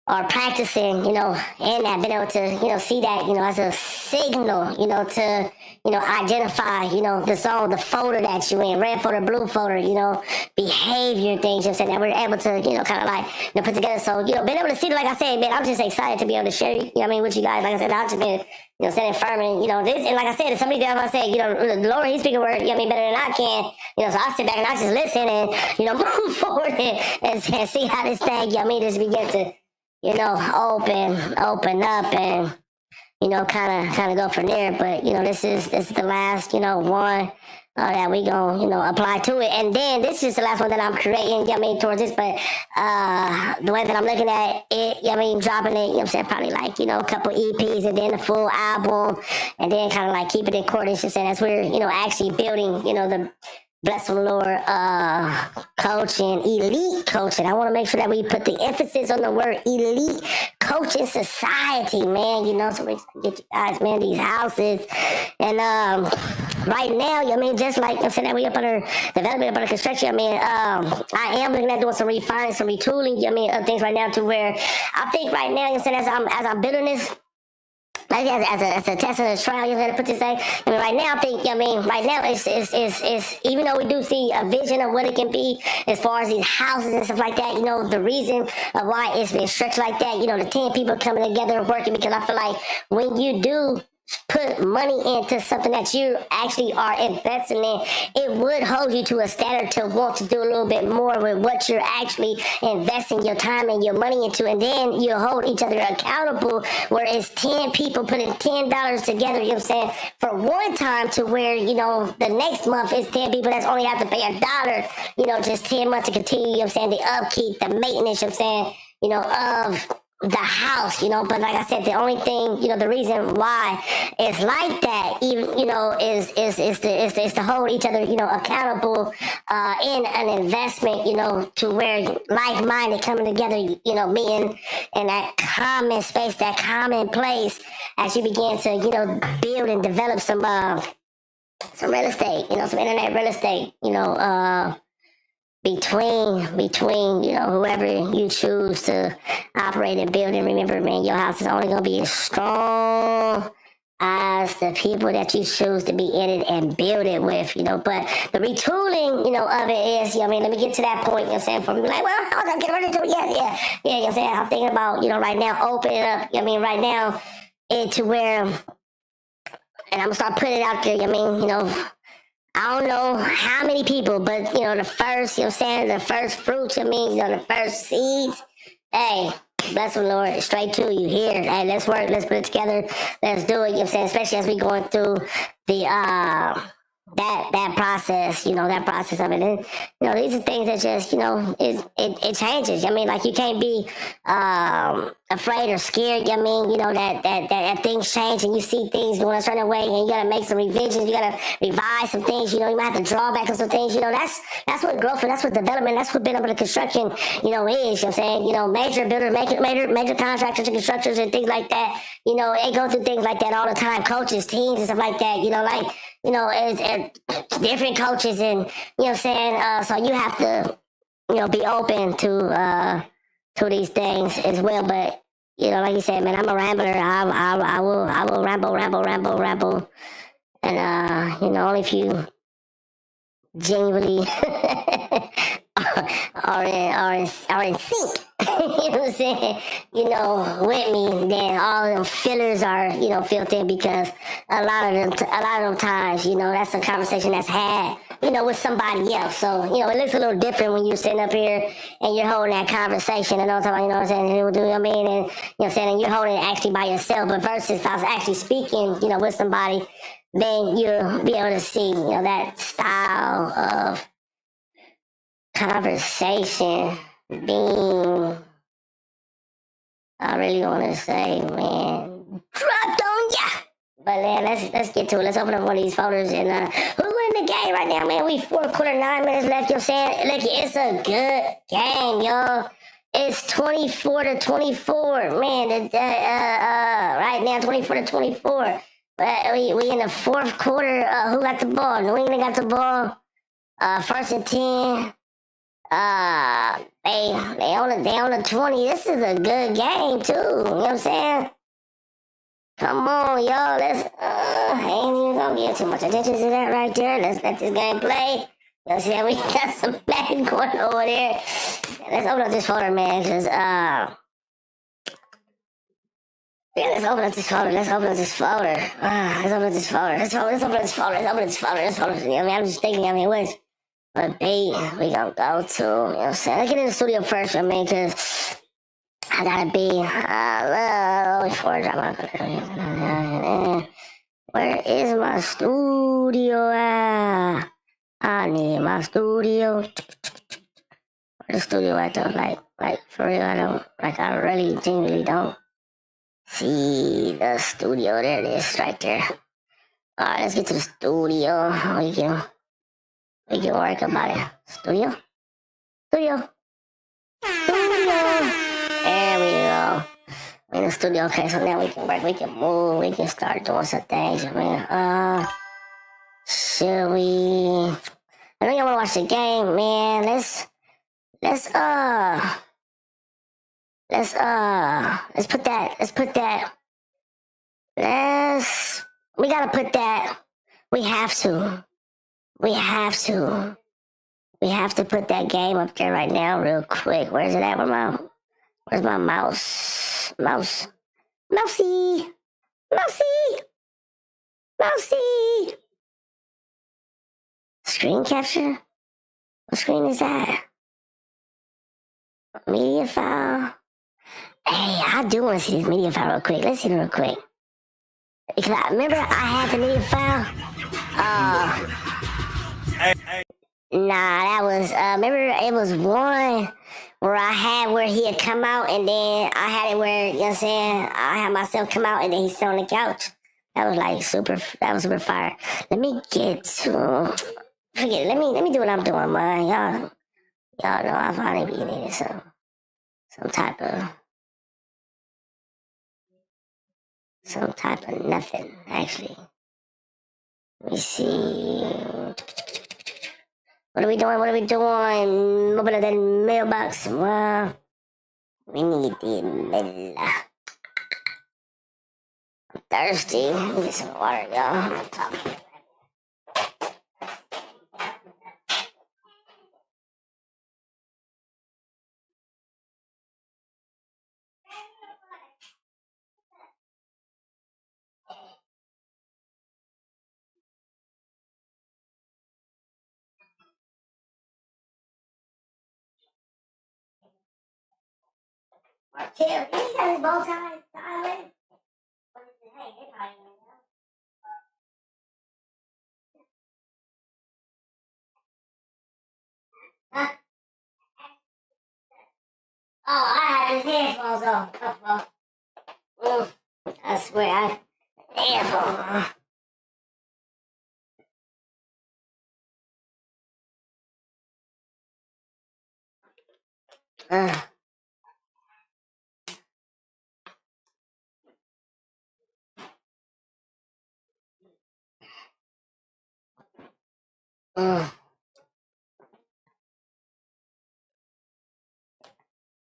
are practicing, you know, and that being able to, you know, see that, you know, as a signal, you know, to, you know, identify, you know, the zone, the folder that you're in, red folder, blue folder, you know, behavior things, you know, saying that we're able to, you know, kind of like, you know, put together. So, you know, being able to see it, like I said, man, I'm just excited to be able to share, you know what I mean, with you guys. Like I said, I've just been, you know, standing firm and, you know, this, and like I said, if somebody else I say, you know, the Lord, he's speaking a word, you know what I mean, better than I can, you know, so I sit back and I just listen and, you know, move forward and see how this thing, you know what I mean, just begin to, you know, open up and, you know, kind of go from there. But, you know, this is the last, you know, one that we gonna, you know, apply to it. And then this is the last one that I'm creating, you know, I mean, towards this. But the way that I'm looking at it, you know, I mean, dropping it, you know, I'm saying, probably like, you know, a couple EPs and then a full album, and then kind of like keep it in coordination. And as we're, you know, actually building, you know, the Blessemlord coaching, elite coaching. I want to make sure that we put the emphasis on the word elite coaching society, man. You know, so we get you guys, man, these houses. And right now, I mean, just like I said, that we up under development, up under construction. I mean, I am looking at doing some refining, some retooling. I mean, things right now to where I think right now, you know, as I'm building this. Like as a test and a trial, you know, to put this thing. I mean, right now, I think, I mean, right now, it's even though we do see a vision of what it can be as far as these houses and stuff like that, you know, the reason of why it's been stretched like that, you know, the 10 people coming together and working, because I feel like when you do put money into something that you actually are investing in, it would hold you to a standard to want to do a little bit more with what you're actually investing your time and your money into. And then you hold each other accountable, where it's 10 people putting $10 together, you know what I'm saying, for one time, to where, you know, the next month is 10 people that's only have to pay $1, you know, just 10 months to continue, you know what I'm saying, the upkeep, the maintenance, you know what I'm saying, you know, of the house, you know. But like I said, the only thing, you know, the reason why it's like that, even, you know, is to hold each other, you know, accountable in an investment, you know, to where like-minded coming together, you know, being in that common space, that common place, as you begin to, you know, build and develop some real estate, you know, some internet real estate, you know, between, you know, whoever you choose to operate and build. And remember, man, your house is only going to be as strong as the people that you choose to be in it and build it with, you know. But the retooling, you know, of it is, you know, I mean, let me get to that point, you know what I'm saying, for people like, well, how do I get ready to, yeah, you know what I'm saying, I'm thinking about, you know, right now, open it up, you know what I mean, right now, into where, and I'm going to start putting it out there, you know what I mean, you know, I don't know how many people, but, you know, the first, you know what I'm saying, the first fruits, I mean, you know, the first seeds, hey, bless the Lord, straight to you here. Hey, let's work, let's put it together, let's do it, you know what I'm saying, especially as we going through the, that process, you know, that process of it. And, you know, these are things that just, you know, it changes. I mean, like, you can't be afraid or scared. I mean, you know, that things change and you see things going a certain way and you got to make some revisions. You got to revise some things. You know, you might have to draw back on some things. You know, that's what growth and that's what development, that's what being able to construction, you know, is. You know what I'm saying? You know, major builders, major contractors and constructors and things like that. You know, they go through things like that all the time. Coaches, teams and stuff like that. You know, like, you know, it's different coaches and, you know what I'm saying? So you have to, you know, be open to these things as well. But, you know, like you said, man, I'm a rambler. I will ramble. And, you know, only if you genuinely are in sync, you know what I'm saying, you know, with me, then all of them fillers are, you know, filled in, because a lot of them times, you know, that's a conversation that's had, you know, with somebody else. So, you know, it looks a little different when you're sitting up here and you're holding that conversation and all the time, you know what I'm saying, you know what I mean, and, you know what I'm saying, and you're holding it actually by yourself, but versus if I was actually speaking, you know, with somebody, then you'll be able to see, that style of conversation being, I really want to say, man, dropped on ya. But man, let's get to it. Let's open up one of these folders and who in the game right now, man? We 9 minutes left. You're saying, look, it's a good game, y'all. It's 24-24, man. Right now, 24-24. But we in the fourth quarter. Who got the ball? New England got the ball. First and 10. They on the 20. This is a good game too. You know what I'm saying? Come on, y'all. Let's. I ain't even gonna give too much attention to that right there. Let's let this game play. You know what I'm saying? We got some Madden going over there. Let's open up this folder, man, because yeah, let's open up this folder. Let's open up this folder. Let's open up this folder. Let's open up this folder. Let's open up this folder. Let's open up. I mean, I'm just thinking. I mean, what bait we gonna go to? You know what I'm saying? Let's get in the studio first. I mean, because I gotta be before I drop. Where is my studio at? I need my studio. Where the studio at though? Like for real, I really genuinely don't see the studio. There it is, right there. Alright, let's get to the studio. We can work about it. Studio. There we go. In the studio. Okay, so now we can work. We can move. We can start doing some things. I mean, should we? I know y'all wanna watch the game, man. Let's put that. We gotta put that. We have to put that game up there right now real quick. Where's it at? Where's my mouse? Mousy! Screen capture? What screen is that? Media file? Hey, I do want to see this media file real quick. Let's see it real quick. Because I remember I had the media file. Nah, that was, remember it was one where I had where he had come out and then I had it where, you know what I'm saying, I had myself come out and then he's still on the couch. That was super fire. Let me get to, forget it, let me do what I'm doing, man. Y'all know I finally be needing some type of nothing, actually. Let me see. What are we doing? Open up that mailbox. Well, we need the mail. I'm thirsty. Let me get some water, y'all. I'm talking. Chill, he got his bow tie sideways. Hey, they probably huh? Oh, I had his headphones on. I swear, headphones.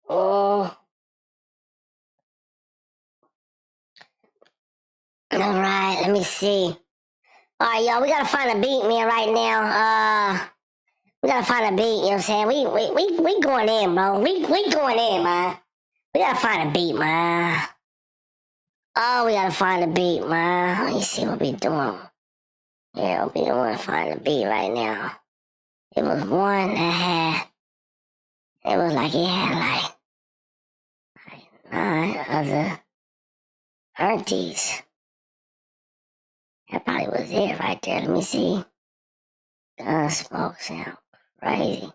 Oh. All right, let me see. All right, y'all, we gotta find a beat, man, right now. We gotta find a beat, you know what I'm saying? We going in, bro. We going in, man. We gotta find a beat, man. Oh, we gotta find a beat, man. Let me see what we doing. Yeah, we want to find a beat right now. It was one that had, it was like it had like 9 other aunties. That probably was was it right there. Let me see. Gun smoke sound crazy.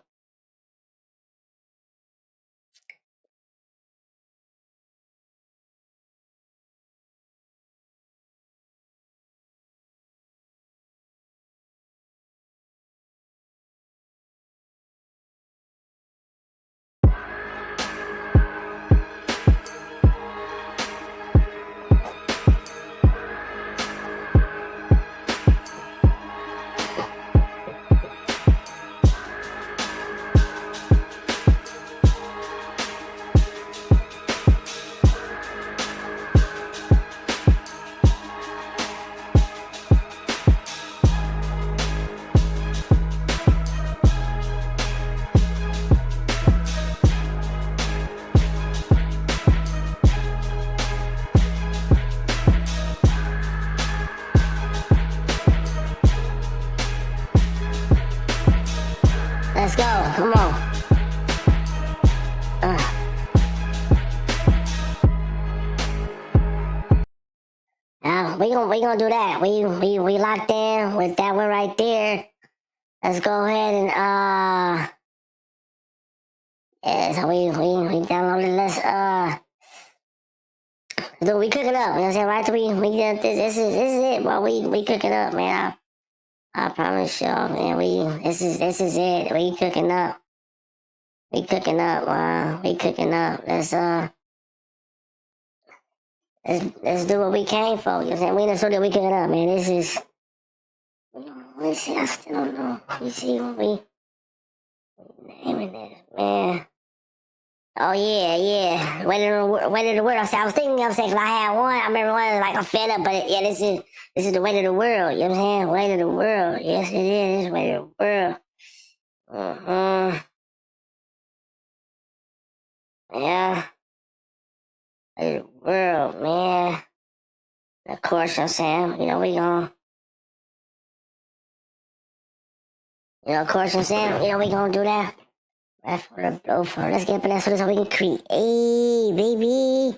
Let's go. Come on. Now we gonna do that. We locked in with that one right there. Let's go ahead and yeah. So we downloaded. We cook it up. You know what I'm saying? Right? This is it. Well, we cook it up, man. I promise y'all, man. This is it. We cooking up. We cooking up. We cooking up. Let's do what we came for. You know what I'm saying? We in the studio. We cooking up, man. This is. Let me see. I still don't know. Let me see what we naming this, man. Oh yeah. Weight of the world. I was thinking. I'm saying, 'cause I had one. I remember one was like a fed up, but yeah, this is the weight of the world. You know what I'm saying? Weight of the world. Yes, it is. It's weight of the world. Yeah. Weight of the world, man. Of course, you know what I'm saying, we gonna. Of course, you know what I'm saying, we gonna do that. That's for the blow for. Let's get up in that so we can create, baby.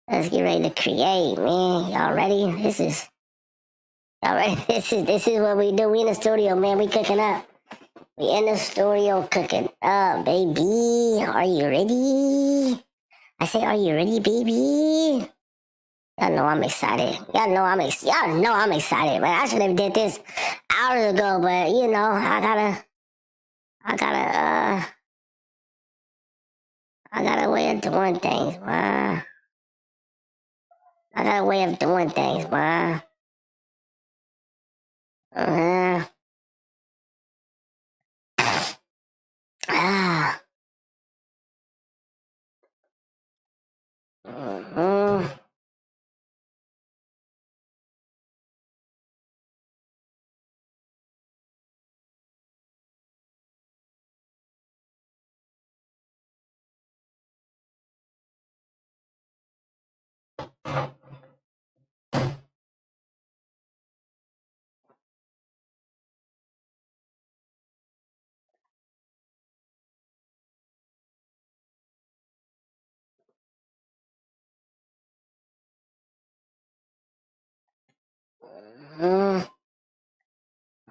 Let's get ready to create, man. Y'all ready? This is what we do. We in the studio, man. We cooking up. We in the studio cooking up, baby. Are you ready? I say, are you ready, baby? Y'all know I'm excited. Y'all know I'm excited, man. I should have did this hours ago, but I got a way of doing things, man. I got a way of doing things, man.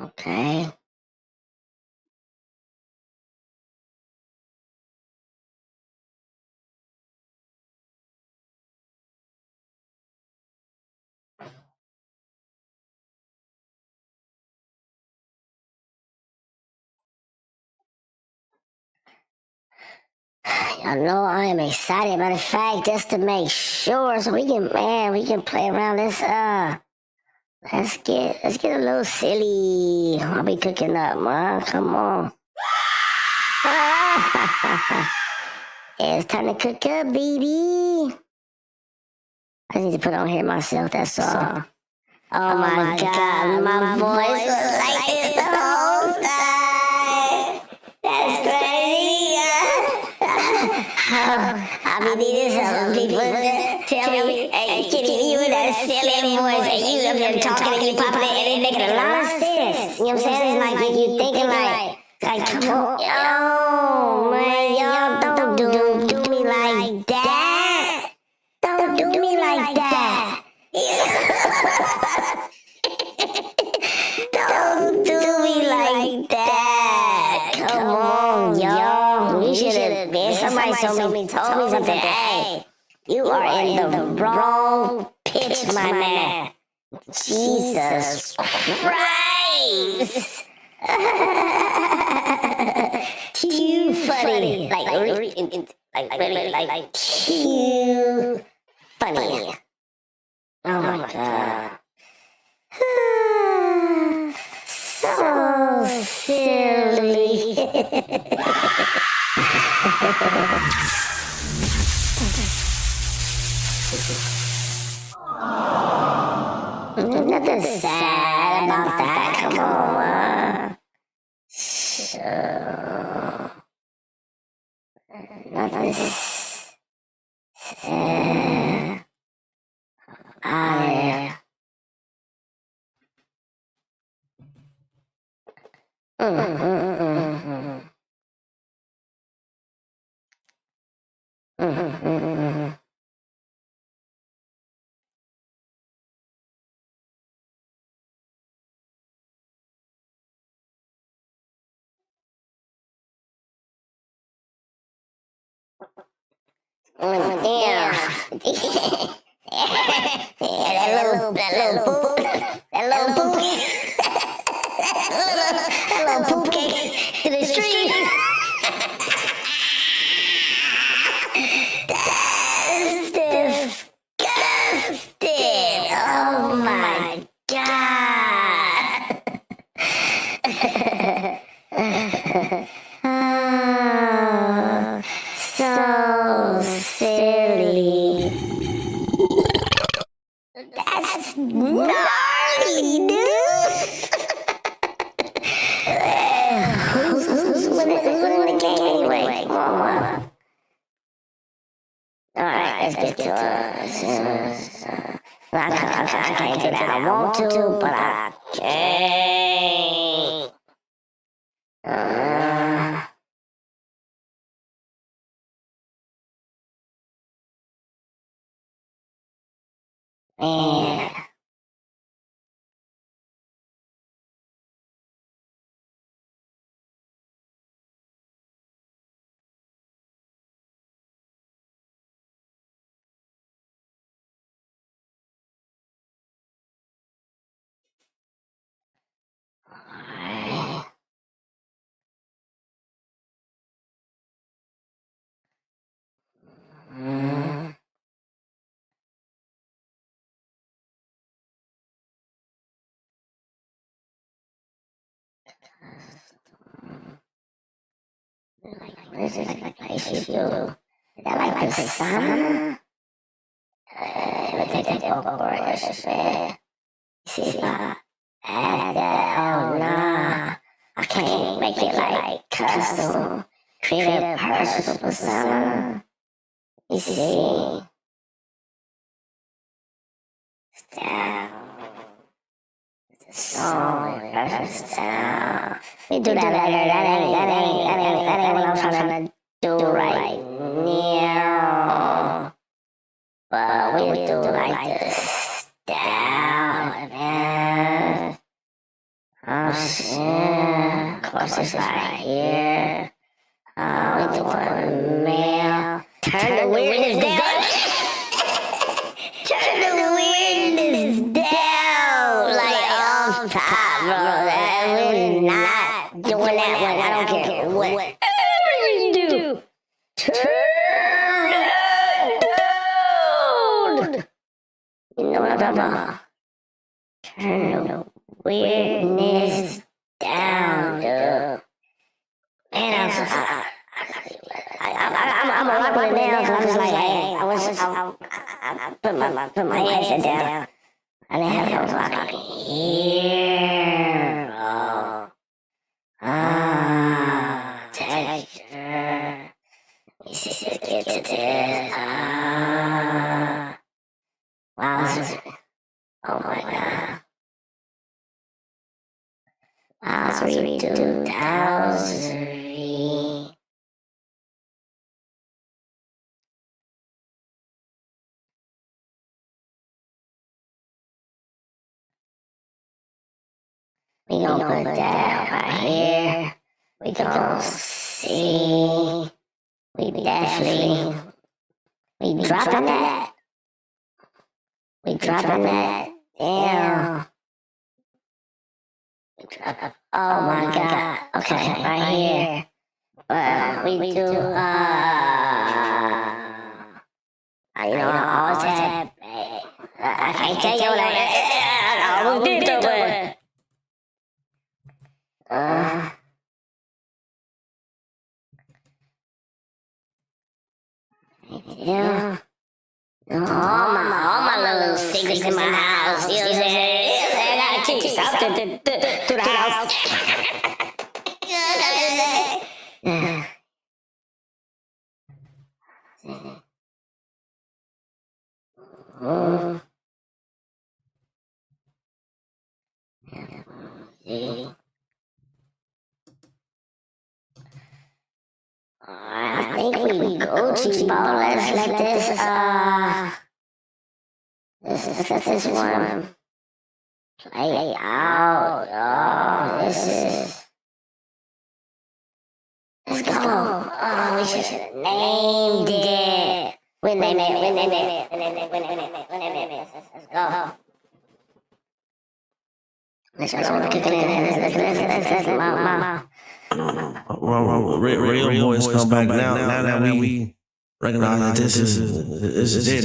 Okay. Y'all know I am excited. Matter of fact, just to make sure, so we can play around. Let's get a little silly. I'll be cooking up, man. Come on. It's time to cook up, baby. I need to put on here myself, that's all. Oh my God, my voice was like this the whole time. That's crazy. I be needing some people to tell me, hey, Kitty, you in that silly voice, and you up there talking and you popping it, and it making a lot of sense. You know what I'm saying? It's like you thinking like, come on, yo, man, y'all don't do me like that. Don't do me like that. Don't do me like that. Come on, y'all. You should have been. Somebody told me something. Hey, you are in the wrong pitch, my man. Jesus Christ. Too funny. Like too funny. Oh my God. So silly. There's nothing sad about that. Come on. So, nothing sad out there. Damn. Yeah, that little poop. That little poop cake to the street. That's disgusting. Oh my God. So silly. That's gnarly, dude. Who's winning the game anyway? Come on. Alright, let's get to it. I can't do that. I want to, but I can't. Man. This is like a place you do. Is that like persona? But they go over it. See if I add that. Oh, nah. I can't make it like custom. Create a personal persona. You see. Style. The song, personal style. We do that later. That ain't what I'm trying to do right now. But we do like this style, man. Oh shit. Of course it's right here. We doing mail. Turn the weirdness down. Turn the weirdness down. Like off top, bro. We're not doing that one. I don't care whatever you do. Turn it down. You know what I'm talking about? Turn the weirdness down, dude. Man, I'm a rock with it now because I'm just like, hey, I put my headset down. I didn't have no rock here. Texture. Let me see if it gets to this. Wow, this is, oh my God. Wow, 2000. We gonna put that right here. We gonna see. We definitely. We dropping that. We dropping that. Damn. Oh my God. Okay, right here. We do, you know, all that. I can't tell you what I did to it. Yeah. All my little secrets in my house. You know what I'm saying? I gotta teach you something to the house. I think we go to ball. Let's let this one play out. Oh, this is. Let's go. Oh, we should have named it. When they made it. Let's go.
Real voice come back now. Now that we recognize that this is it.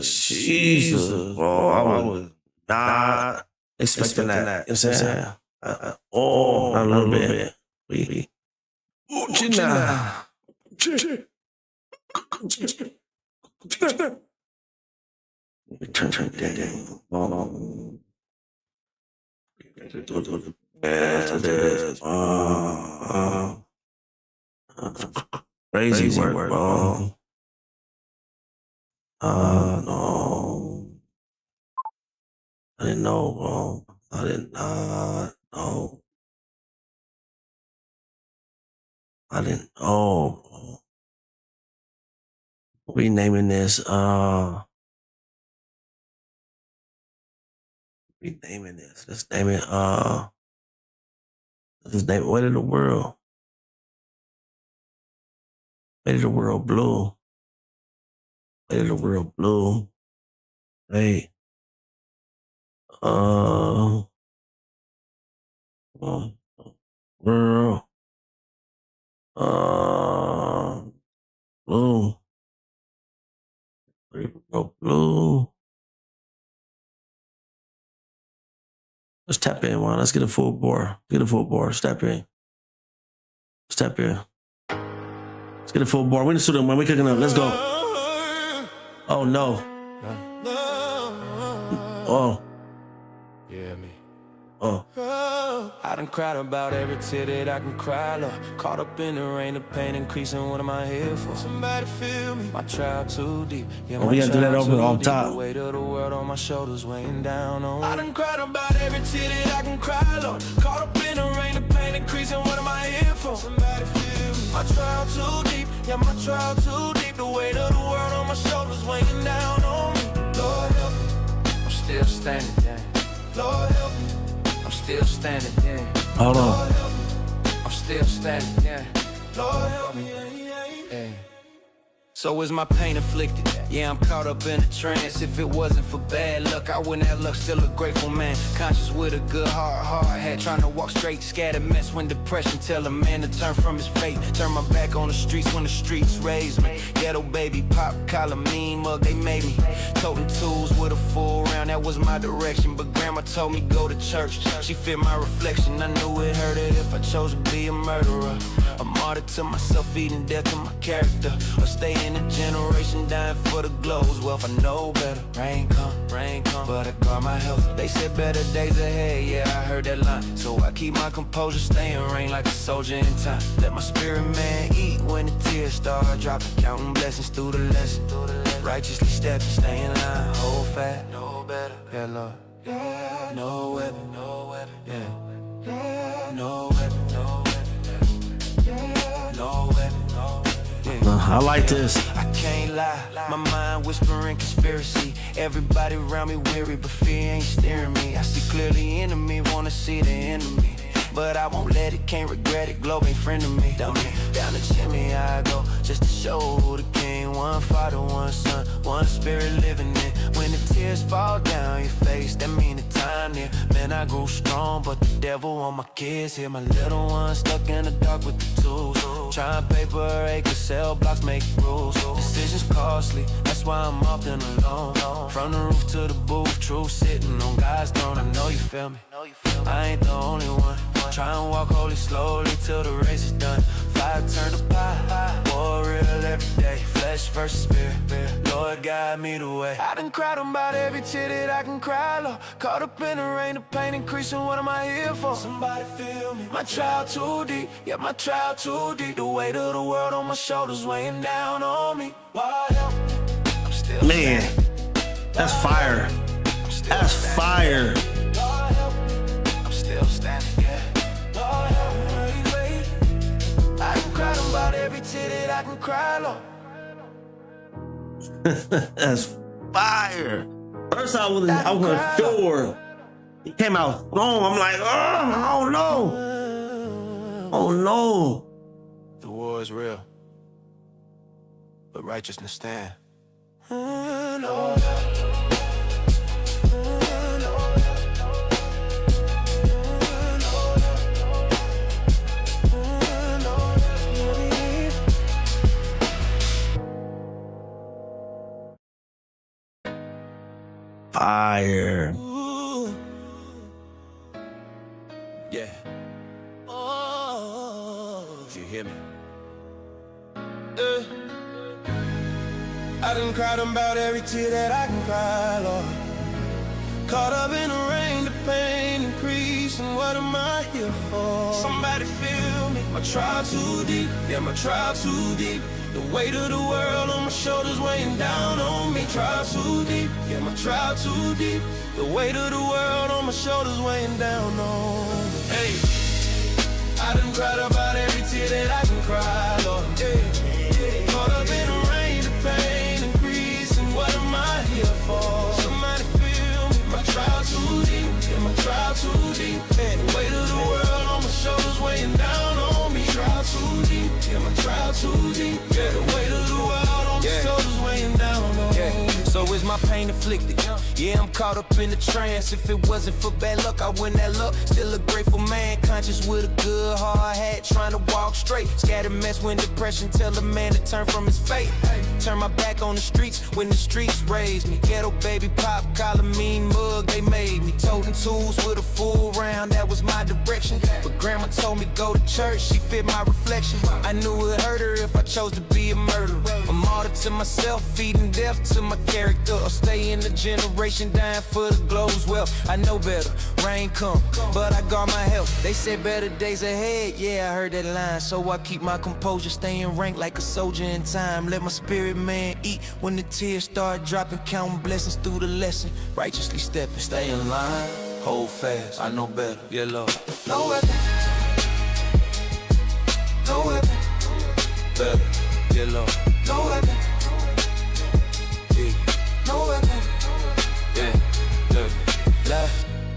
Jesus. Oh, I was not expecting that. You know what I'm saying? A little bit. We turn that. Crazy work, bro. No. I didn't know, bro. I did not know. I didn't know, bro. We naming this, we naming this. Let's name it, let's name it Weight of the World. Weight of the World Blue. Weight of the World Blue. Hey. World. Blue. Blue. Let's tap in, man. Let's get a full bore. Get a full bore. Step in. Step in. Let's get a full bore. We in the studio, man. We cooking up. Let's go. Oh no. Oh.
Yeah, me.
Oh.
I done cried about every tear that I can cry, Lord. Caught up in the rain, the pain increasing. What am I here for? Somebody feel me. My trial too deep. Yeah,
we gotta do that over on top.
The weight of the world on my shoulders weighing down on me. I done cried about every tear that I can cry, Lord. Caught up in the rain, the pain increasing. What am I here for? Somebody feel me. My trial too deep. Yeah, my trial too deep. The weight of the world on my shoulders weighing down on me. Lord help me. I'm still standing, yeah. Lord help me. I'm still standing, yeah.
Hold on.
I'm still standing, yeah. Lord help me, yeah. So is my pain afflicted? Yeah, I'm caught up in a trance. If it wasn't for bad luck, I wouldn't have luck. Still a grateful man, conscious with a good heart. Hard hat, trying to walk straight, scattered mess when depression tell a man to turn from his fate. Turn my back on the streets when the streets raised me. Ghetto baby, pop collar, mean mug, they made me. Toting tools with a full round, that was my direction. But grandma told me go to church. She feared my reflection, I knew it hurt it if I chose to be a murderer. A martyr to myself, eating death to my character. Or stay in a generation dying for the globes. Wealth, I know better. Rain come, but I guard my health. They said better days ahead, yeah, I heard that line. So I keep my composure, stay in rain like a soldier in time. Let my spirit man eat when the tears start dropping. Counting blessings through the lesson. Righteously stepping, stay in line, hold fast. Know better, yeah, Lord. No weapon, yeah. No weapon, no weapon, yeah. No weapon, yeah.
I like this.
I can't lie, my mind whispering conspiracy. Everybody around me weary, but fear ain't steering me. I see clearly enemy, wanna see the enemy. But I won't let it, can't regret it. Globe ain't friend of me. Down the chimney I go, just to show who the king. One father, one son, one spirit living in. When the tears fall down your face, that mean the time near. Man, I grew strong, but the devil on my kids here. My little one stuck in the dark with the tools. Trying paper acres, sell blocks, make rules. Decisions costly, that's why I'm often alone. From the roof to the booth, truth sitting on God's throne. I know you feel me, I ain't the only one. Try and walk holy slowly till the race is done. Fire turn to pie, war real every day. Flesh versus spirit, Lord guide me the way. I done cried about every tear that I can cry, Lord. Caught up in the rain, the pain increasing, what am I here for? Somebody feel me, my trial too deep, yeah, my trial too deep. The weight of the world on my shoulders weighing down on me. Why help me? I'm still
Man, that's fire. That's fire.
Lord help me, I'm still standing, yeah. Lord help me, wait. I can cry about every tear that I can cry, Lord.
That's fire. First I was sure. He came out strong. I'm like, oh no. Oh no.
The war is real, but righteousness stand.
Fire.
Ooh. Yeah. Oh, you hear me? I done cried about every tear that I can cry, Lord. Caught up in the rain, the pain increasing. What am I here for? Somebody feel me. My trial too deep, yeah, my trial too deep. The weight of the world on my shoulders weighing down on me. Trial too deep, yeah, my trial too deep. The weight of the world on my shoulders weighing down on me. Hey, I done cried about every tear that I can cry, Lord. Yeah. Caught up in the rain, the pain increasing. What am I here for? Somebody feel me. My trial too deep, yeah, my trial too deep. The weight of the world on my shoulders weighing down on me. Trial too deep, yeah, my trial too deep. Yeah, the weight of the world on my shoulders weighing down on me. So is my pain afflicted? Yeah, I'm caught up in the trance. If it wasn't for bad luck, I wouldn't have luck. Still a grateful man, conscious with a good hard hat, trying to walk straight. Scattered mess when depression tell a man to turn from his fate. Turn my back on the streets when the streets raised me. Ghetto baby pop, collar mean mug, they made me. Toting tools with a full round, that was my direction. But grandma told me go to church, she fit my reflection. I knew it hurt her if I chose to be a murderer. A martyr to myself, feeding death to my character. Or stay in the generation dying for the globe's wealth. I know better, rain come, but I guard my health. They said better days ahead, yeah, I heard that line. So I keep my composure, staying ranked like a soldier in time. Let my spirit man eat when the tears start dropping. Counting blessings through the lesson, righteously stepping. Stay in line, hold fast, I know better, yeah, Lord. No weapon, no weapon, better, yeah, Lord. No weapon, yeah. No weapon, yeah, look, lie.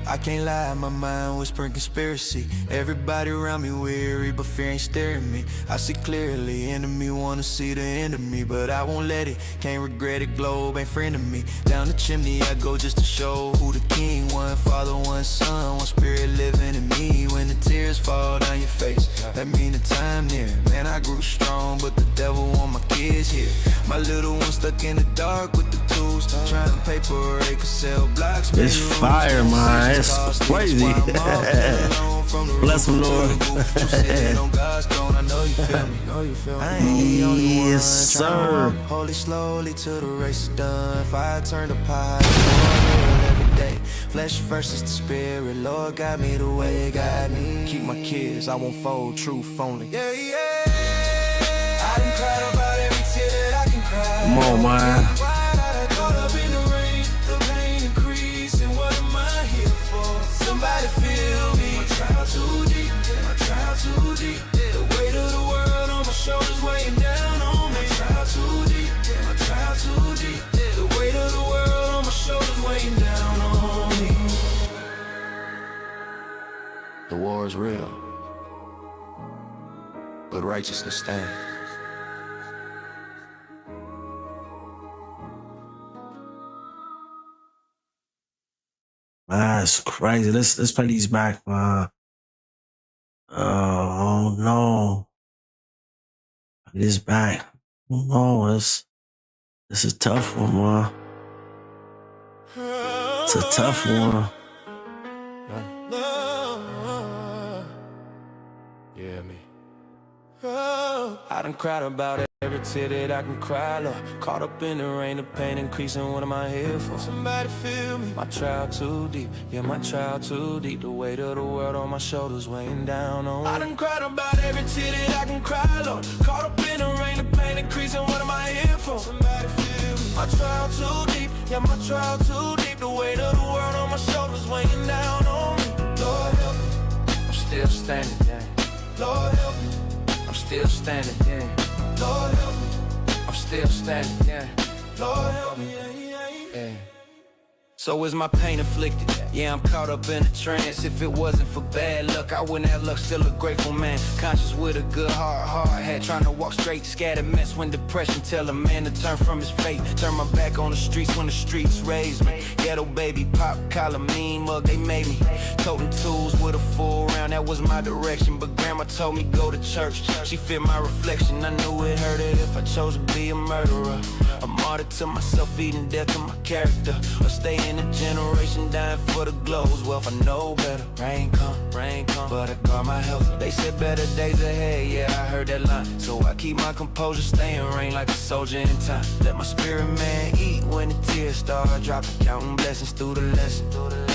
I can't lie, my mind whispering conspiracy. Everybody around me weary, but fear ain't staring me. I see clearly, enemy wanna see the end of me, but I won't let it, can't regret it, globe ain't friend of me. Down the chimney I go just to show who the king. One father, one son, one spirit living in me. When the tears fall down your face, that mean the time near. Man, I grew strong, but the devil want my kids here. My little one stuck in the dark with the tools, trying to paper acres, sell blocks.
It's fire, man. It's crazy. Blessemlord. Yes, sir.
Holy slowly till the race is done. Fire turn to pie. Every day. Flesh versus the spirit. Lord guide me the way, guide me. Keep my kids, I won't fold, truth only. Yeah, yeah. I done cried about every tear that I can cry.
Come on, man.
Somebody feel me. My trial too deep, my trial too deep. The weight of the world on my shoulders weighing down on me.
The war is real, but righteousness stands.
That's crazy. Let's play these back, man. Oh no. This back. No, this is a tough one, man. It's a tough one.
Yeah, me. I done cried about every tear that I can cry, Lord. Caught up in the rain, the pain increasing, what am I here for? Somebody feel me. My trial too deep, yeah, my trial too deep. The weight of the world on my shoulders weighing down on me. I done cried about every tear that I can cry, Lord. Caught up in the rain, the pain increasing, what am I here for? Somebody feel me. My trial too deep, yeah, my trial too deep. The weight of the world on my shoulders weighing down on me. Lord help me, I'm still standing, yeah. Lord help me, I'm still standing, yeah. Lord help me, I'm still standing, yeah. Lord help me, yeah. So is my pain afflicted? Yeah, I'm caught up in a trance. If it wasn't for bad luck, I wouldn't have luck. Still a grateful man, conscious with a good heart, hard hat, trying to walk straight, scattered mess when depression tell a man to turn from his fate. Turn my back on the streets when the streets raised me. Ghetto baby, pop collar, mean mug, they made me. Toting tools with a full round, that was my direction. But grandma told me go to church. She feared my reflection, I knew it hurted if I chose to be a murderer. A martyr to myself, eating death to my character. Or stay in a generation dying for the globes. Wealth, I know better. Rain come, but I guard my health. They said better days ahead, yeah, I heard that line. So I keep my composure, stay in rain like a soldier in time. Let my spirit man eat when the tears start dropping. Counting blessings through the lesson.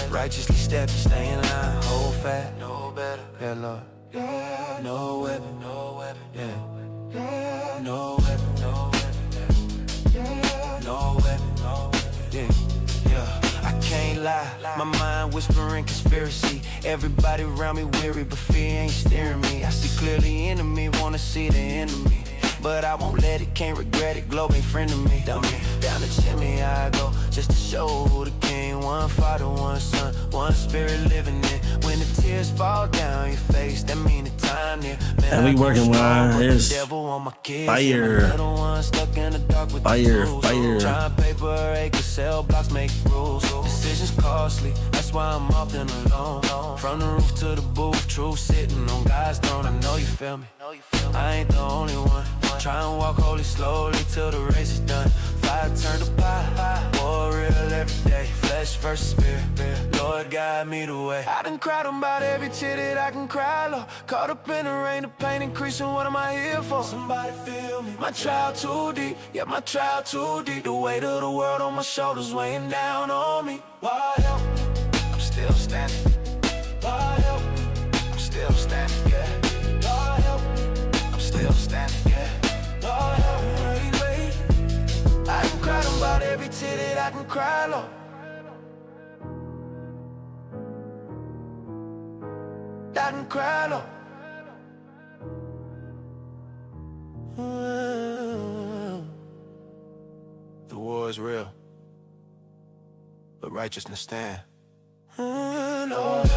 Righteously stepping, stay in line, hold fast, know better. Yeah, Lord. No weapon, yeah. No weapon, no weapon. No weapon, yeah. I can't lie, my mind whispering conspiracy. Everybody around me weary, but fear ain't steering me. I see clearly enemy, wanna see the enemy. But I won't let it, can't regret it. Globe ain't friend of me. Down the chimney I go, just to show who the king. One father, one son, one spirit living in. When the tears fall down your face, that mean the time near.
And we working with his fire.
Trying paper, acres, sell blocks, make rules. Decisions costly, that's why I'm often alone. From the roof to the booth, truth sitting on God's throne. I know you feel me, I ain't the only one. Try and walk holy slowly till the race is done. Fire turn to pie, war real every day. Flesh versus spirit, Lord guide me the way. I done cried about every tear that I can cry, Lord. Caught up in the rain, the pain increasing, what am I here for? Somebody feel me. My trial too deep, yeah, my trial too deep. The weight of the world on my shoulders weighing down on me. Why help me? I'm still standing. Why help me? I'm still standing, yeah. Why help me? I'm still standing, yeah. Lord help me, wait. I can cry about every tear that I can cry, Lord. I can cry, Lord. The war is real, but righteousness stand. Lord.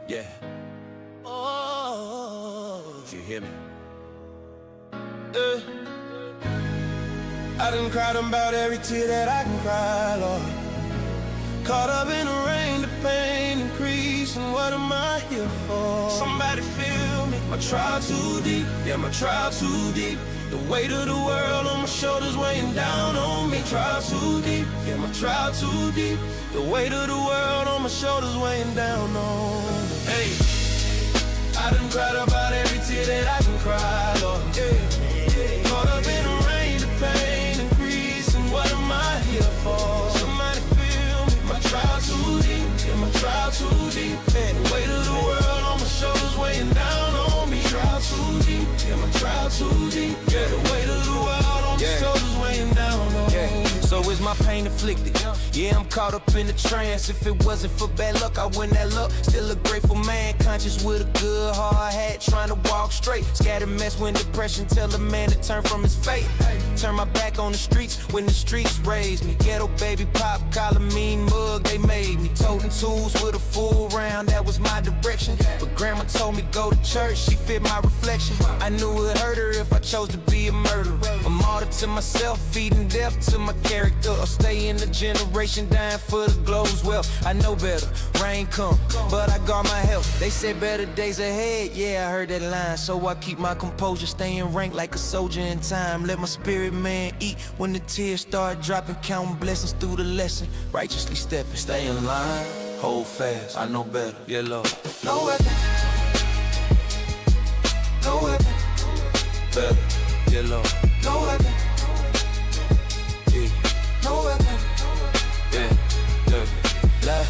Yeah. Oh, you hear me? I done cried about every tear that I can cry, Lord. Caught up in the rain, the pain increasing. What am I here for? Somebody feel me. My trial too deep, yeah, my trial too deep. The weight of the world on my shoulders weighing down on me. Trial too deep, yeah, my trial too deep. The weight of the world on my shoulders weighing down on me. Hey, I done cried about every tear that I can cry, Lord. Yeah. Caught up in the rain, the pain increasing. What am I here for? Somebody feel me. My trial too deep, yeah, my trial too deep. The weight of the world on my shoulders weighing down on me. Trial too deep, yeah, my trial too deep. Yeah, the weight of the world on my shoulders weighing down on me. So is my
pain inflicted. Yeah, I'm caught up in the trance. If it wasn't for bad luck, I wouldn't have luck. Still a grateful man, conscious with a good hard hat, trying to walk straight. Scattered mess when depression tell a man to turn from his fate. Turn my back on the streets when the streets raised me. Ghetto baby pop, collar mean mug, they made me. Toting tools with a full round, that was my direction. But grandma told me go to church, she fit my reflection. I knew it hurt her if I chose to be a murderer. A martyr to myself, feeding death to my character. Or stay in the generation dying for the globe's wealth. I know better, rain come, but I guard my health. They said better days ahead, yeah, I heard that line. So I keep my composure, staying ranked like a soldier in time. Let my spirit man eat when the tears start dropping. Counting blessings through the lesson, righteously stepping. Stay in line, hold fast, I know better, yeah Lord. No weapon, no weapon, better, yeah Lord. No weapon, yeah, no weapon, yeah, yeah.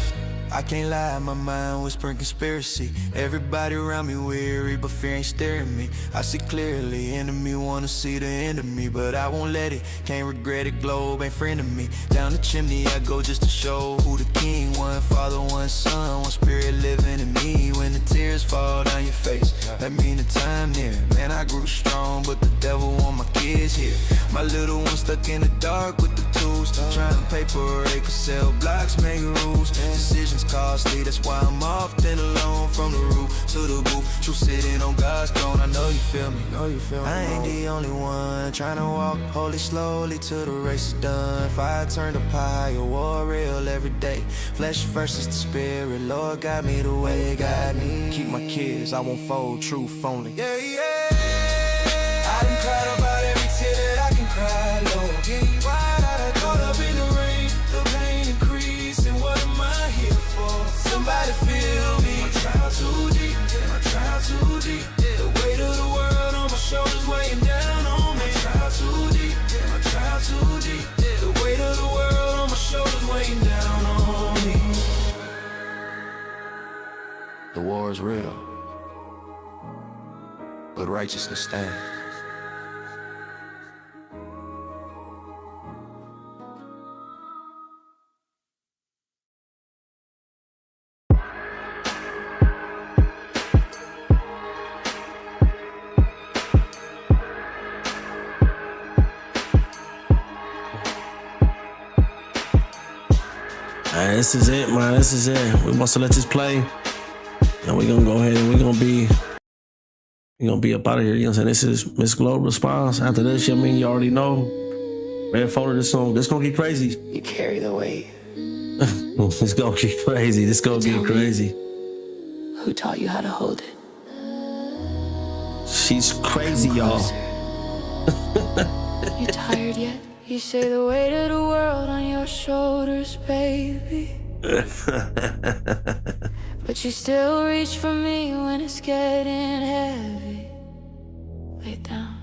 I can't lie, my mind whispering conspiracy. Everybody around me weary, but fear ain't staring me. I see clearly, enemy wanna see the end of me, but I won't let it, can't regret it, globe ain't friend of me. Down the chimney I go just to show who the king. One father, one son, one spirit living in me. When the tears fall down your face, that mean the time near. Man, I grew strong, but the devil want my kids here. My little one stuck in the dark with the tools, trying to paper, they could sell blocks, make rules. Decisions costly, that's why I'm often alone. From the roof to the booth, true sitting on God's throne. I know you feel me, I ain't the only one trying to walk holy slowly till the race is done. Fire turned up high, a war real every day. Flesh versus the spirit, Lord got me the way God me. Keep my kids, I won't fold, truth only. Yeah, yeah. I done cried about every tear that I can cry, Lord. Caught up in the rain, the pain increasing. What am I here for? Somebody feel me. My trial too deep, my trial too deep. The weight of the world on my shoulders weighing down on me. My trial too deep, my trial too deep. The weight of the world on my shoulders weighing down on me. The war is real, but righteousness stands.
This is it, man. This is it. We want to let this play, and we're gonna go ahead and we're gonna be up out of here. You know what I'm saying? This is Miss Globe Response. After this, you know what I mean, you already know. Red folder, this song. This gonna get crazy.
You carry the weight.
It's gonna get crazy. This gonna get crazy.
Who taught you how to hold it?
She's crazy, y'all.
You tired yet? You say the weight of the world on your shoulders, baby. But you still reach for me when it's getting heavy. Lay down.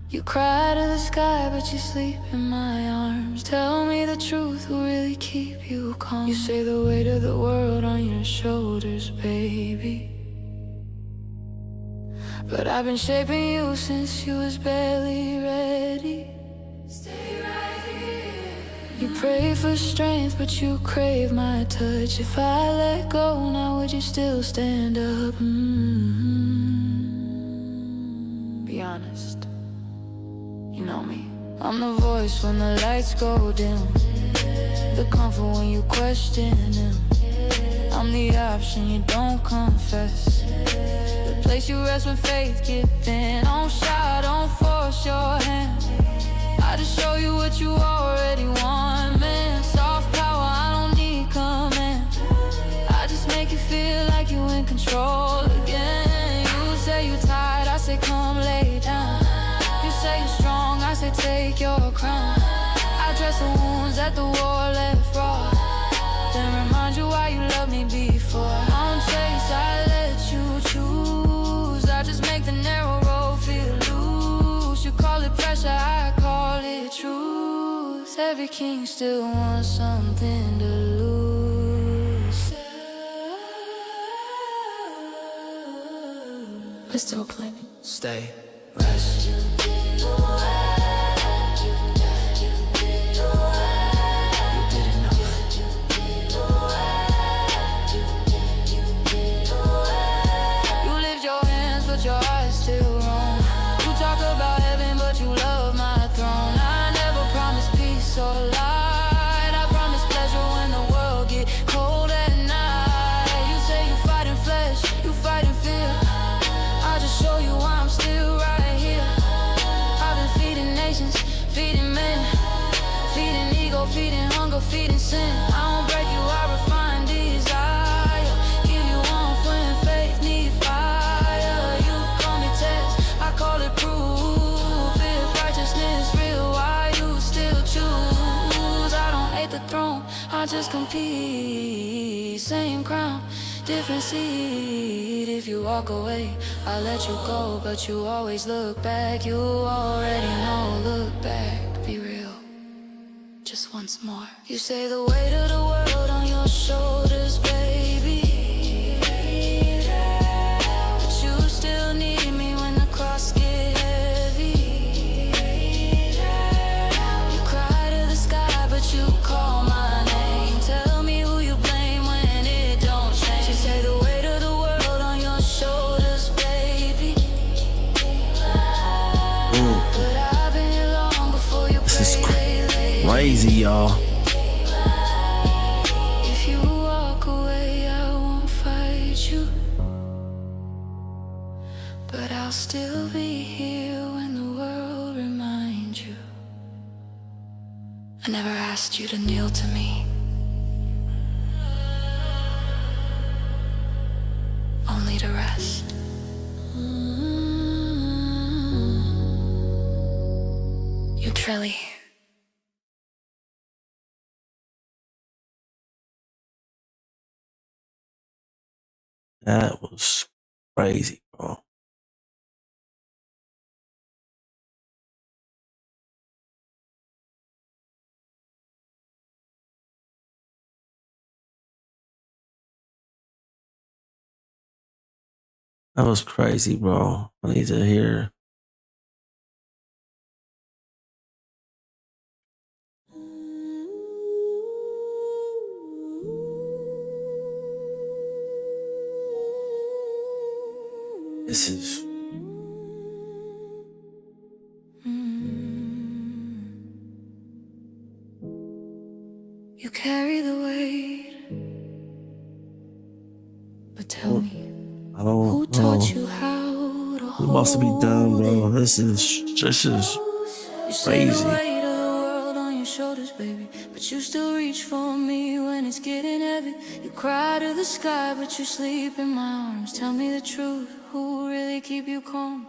You cry to the sky, but you sleep in my arms. Tell me the truth will really keep you calm. You say the weight of the world on your shoulders, baby. But I've been shaping you since you was barely ready. Stay right here. You pray for strength, but you crave my touch. If I let go now, would you still stand up? Be honest. You know me. I'm the voice when the lights go dim, the comfort when you question him. I'm the option you don't confess, the place you rest when faith gets thin. Don't shy, don't force your hand. I just show you what you already want, man. Soft power, I don't need command. I just make you feel like you in control again. You say you tired, I say come lay down. You say you're strong, I say take your crown. I dress the wounds that the war left raw, then remind you why you loved me before. I don't chase, I let you choose. I just make the narrow road feel loose. You call it pressure, I call it truth. Every king still wants something to lose. We're still playing.
Stay, rest.
feeding hunger, feeding sin. I don't break you, I refine desire. Give you warmth when faith need fire. You call me test, I call it proof. If righteousness real, why you still choose? I don't hate the throne, I just compete. Same crown, different seat. If you walk away, I'll let you go, but you always look back. You already know, look back, be real, just once more. You say the weight of the world on your shoulders, baby, but you still need me when the cross get heavy. You cry to the sky, but you call my name. Tell me who you blame when it don't change. You say the weight of the world on your shoulders, baby, but I've been here long before you prayed.
Crazy, y'all.
If you walk away, I won't fight you, but I'll still be here when the world reminds you. I never asked you to kneel to me, only to rest. You truly.
That was crazy, bro. That was crazy, bro. I need to hear. This is.
You carry the weight, but tell me,
I don't
who
know.
taught you how to
We
hold
must be done, bro.
it?
This is
You say
crazy.
the weight of the world on your shoulders, baby, but you still reach for me when it's getting heavy. You cry to the sky, but you sleep in my arms. Tell me the truth, who really keep you calm?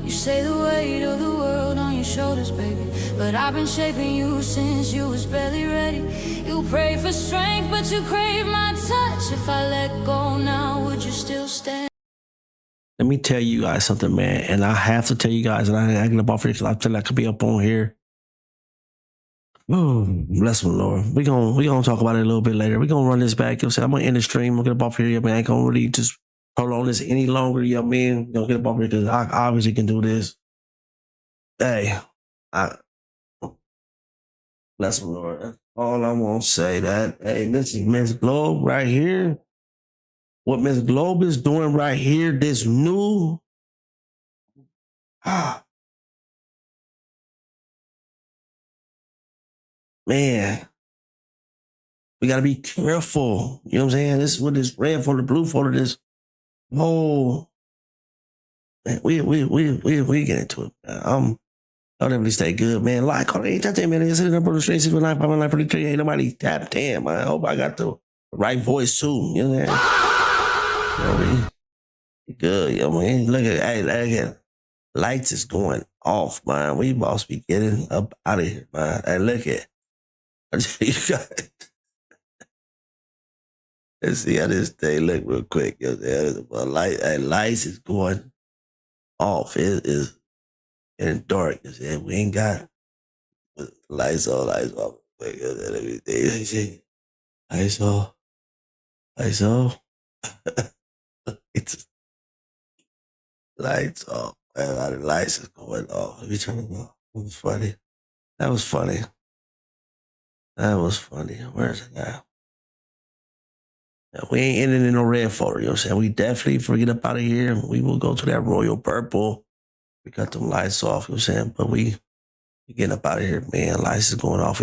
You say the weight of the world on your shoulders, baby, but I've been shaping you since you was barely ready. You pray for strength, but you crave my touch. If I let go now, would you still stand?
Let me tell you guys something, man. And I have to tell you guys, and I get up off here because I feel like I could be up on here. Oh, Blessemlord. We gonna talk about it a little bit later. We're gonna run this back. You know what I'm saying? I'm gonna end the stream. We'll get up off here. I mean, I ain't gonna really just prolong this any longer. You know what I mean? We're gonna get up off here because I obviously can do this. Hey, Blessemlord. That's all I'm gonna say. That, hey, this is Miss Globe right here. What Miss Globe is doing right here, this new man, we gotta be careful. You know what I'm saying? This is what this red folder, blue folder, this whole man, we get into it. I'll definitely stay good, man. Like, call it 8 man. It's in the brother straight 619 519 Ain't nobody tap 10, man. I hope I got the right voice too. You know what I'm saying? You know what I mean? Good, you know what I mean? Look at lights is going off, man. We must be getting up out of here, man. Hey, look at let's see how this thing look real quick. You know what I'm saying? Lights is going off. It is getting dark. You know what I'm saying? We ain't got lights on, lights off. You know what I'm saying? Lights off. Lights off. It's lights off. Man, a lot of lights is going off. Let me turn it off. That was funny. That was funny. That was funny. Where's it now? Yeah, we ain't ending in no red folder, you know what I'm saying? We definitely forget up out of here. We will go to that royal purple. We got them lights off, you know what I'm saying? But we getting up out of here, man. Lights is going off. We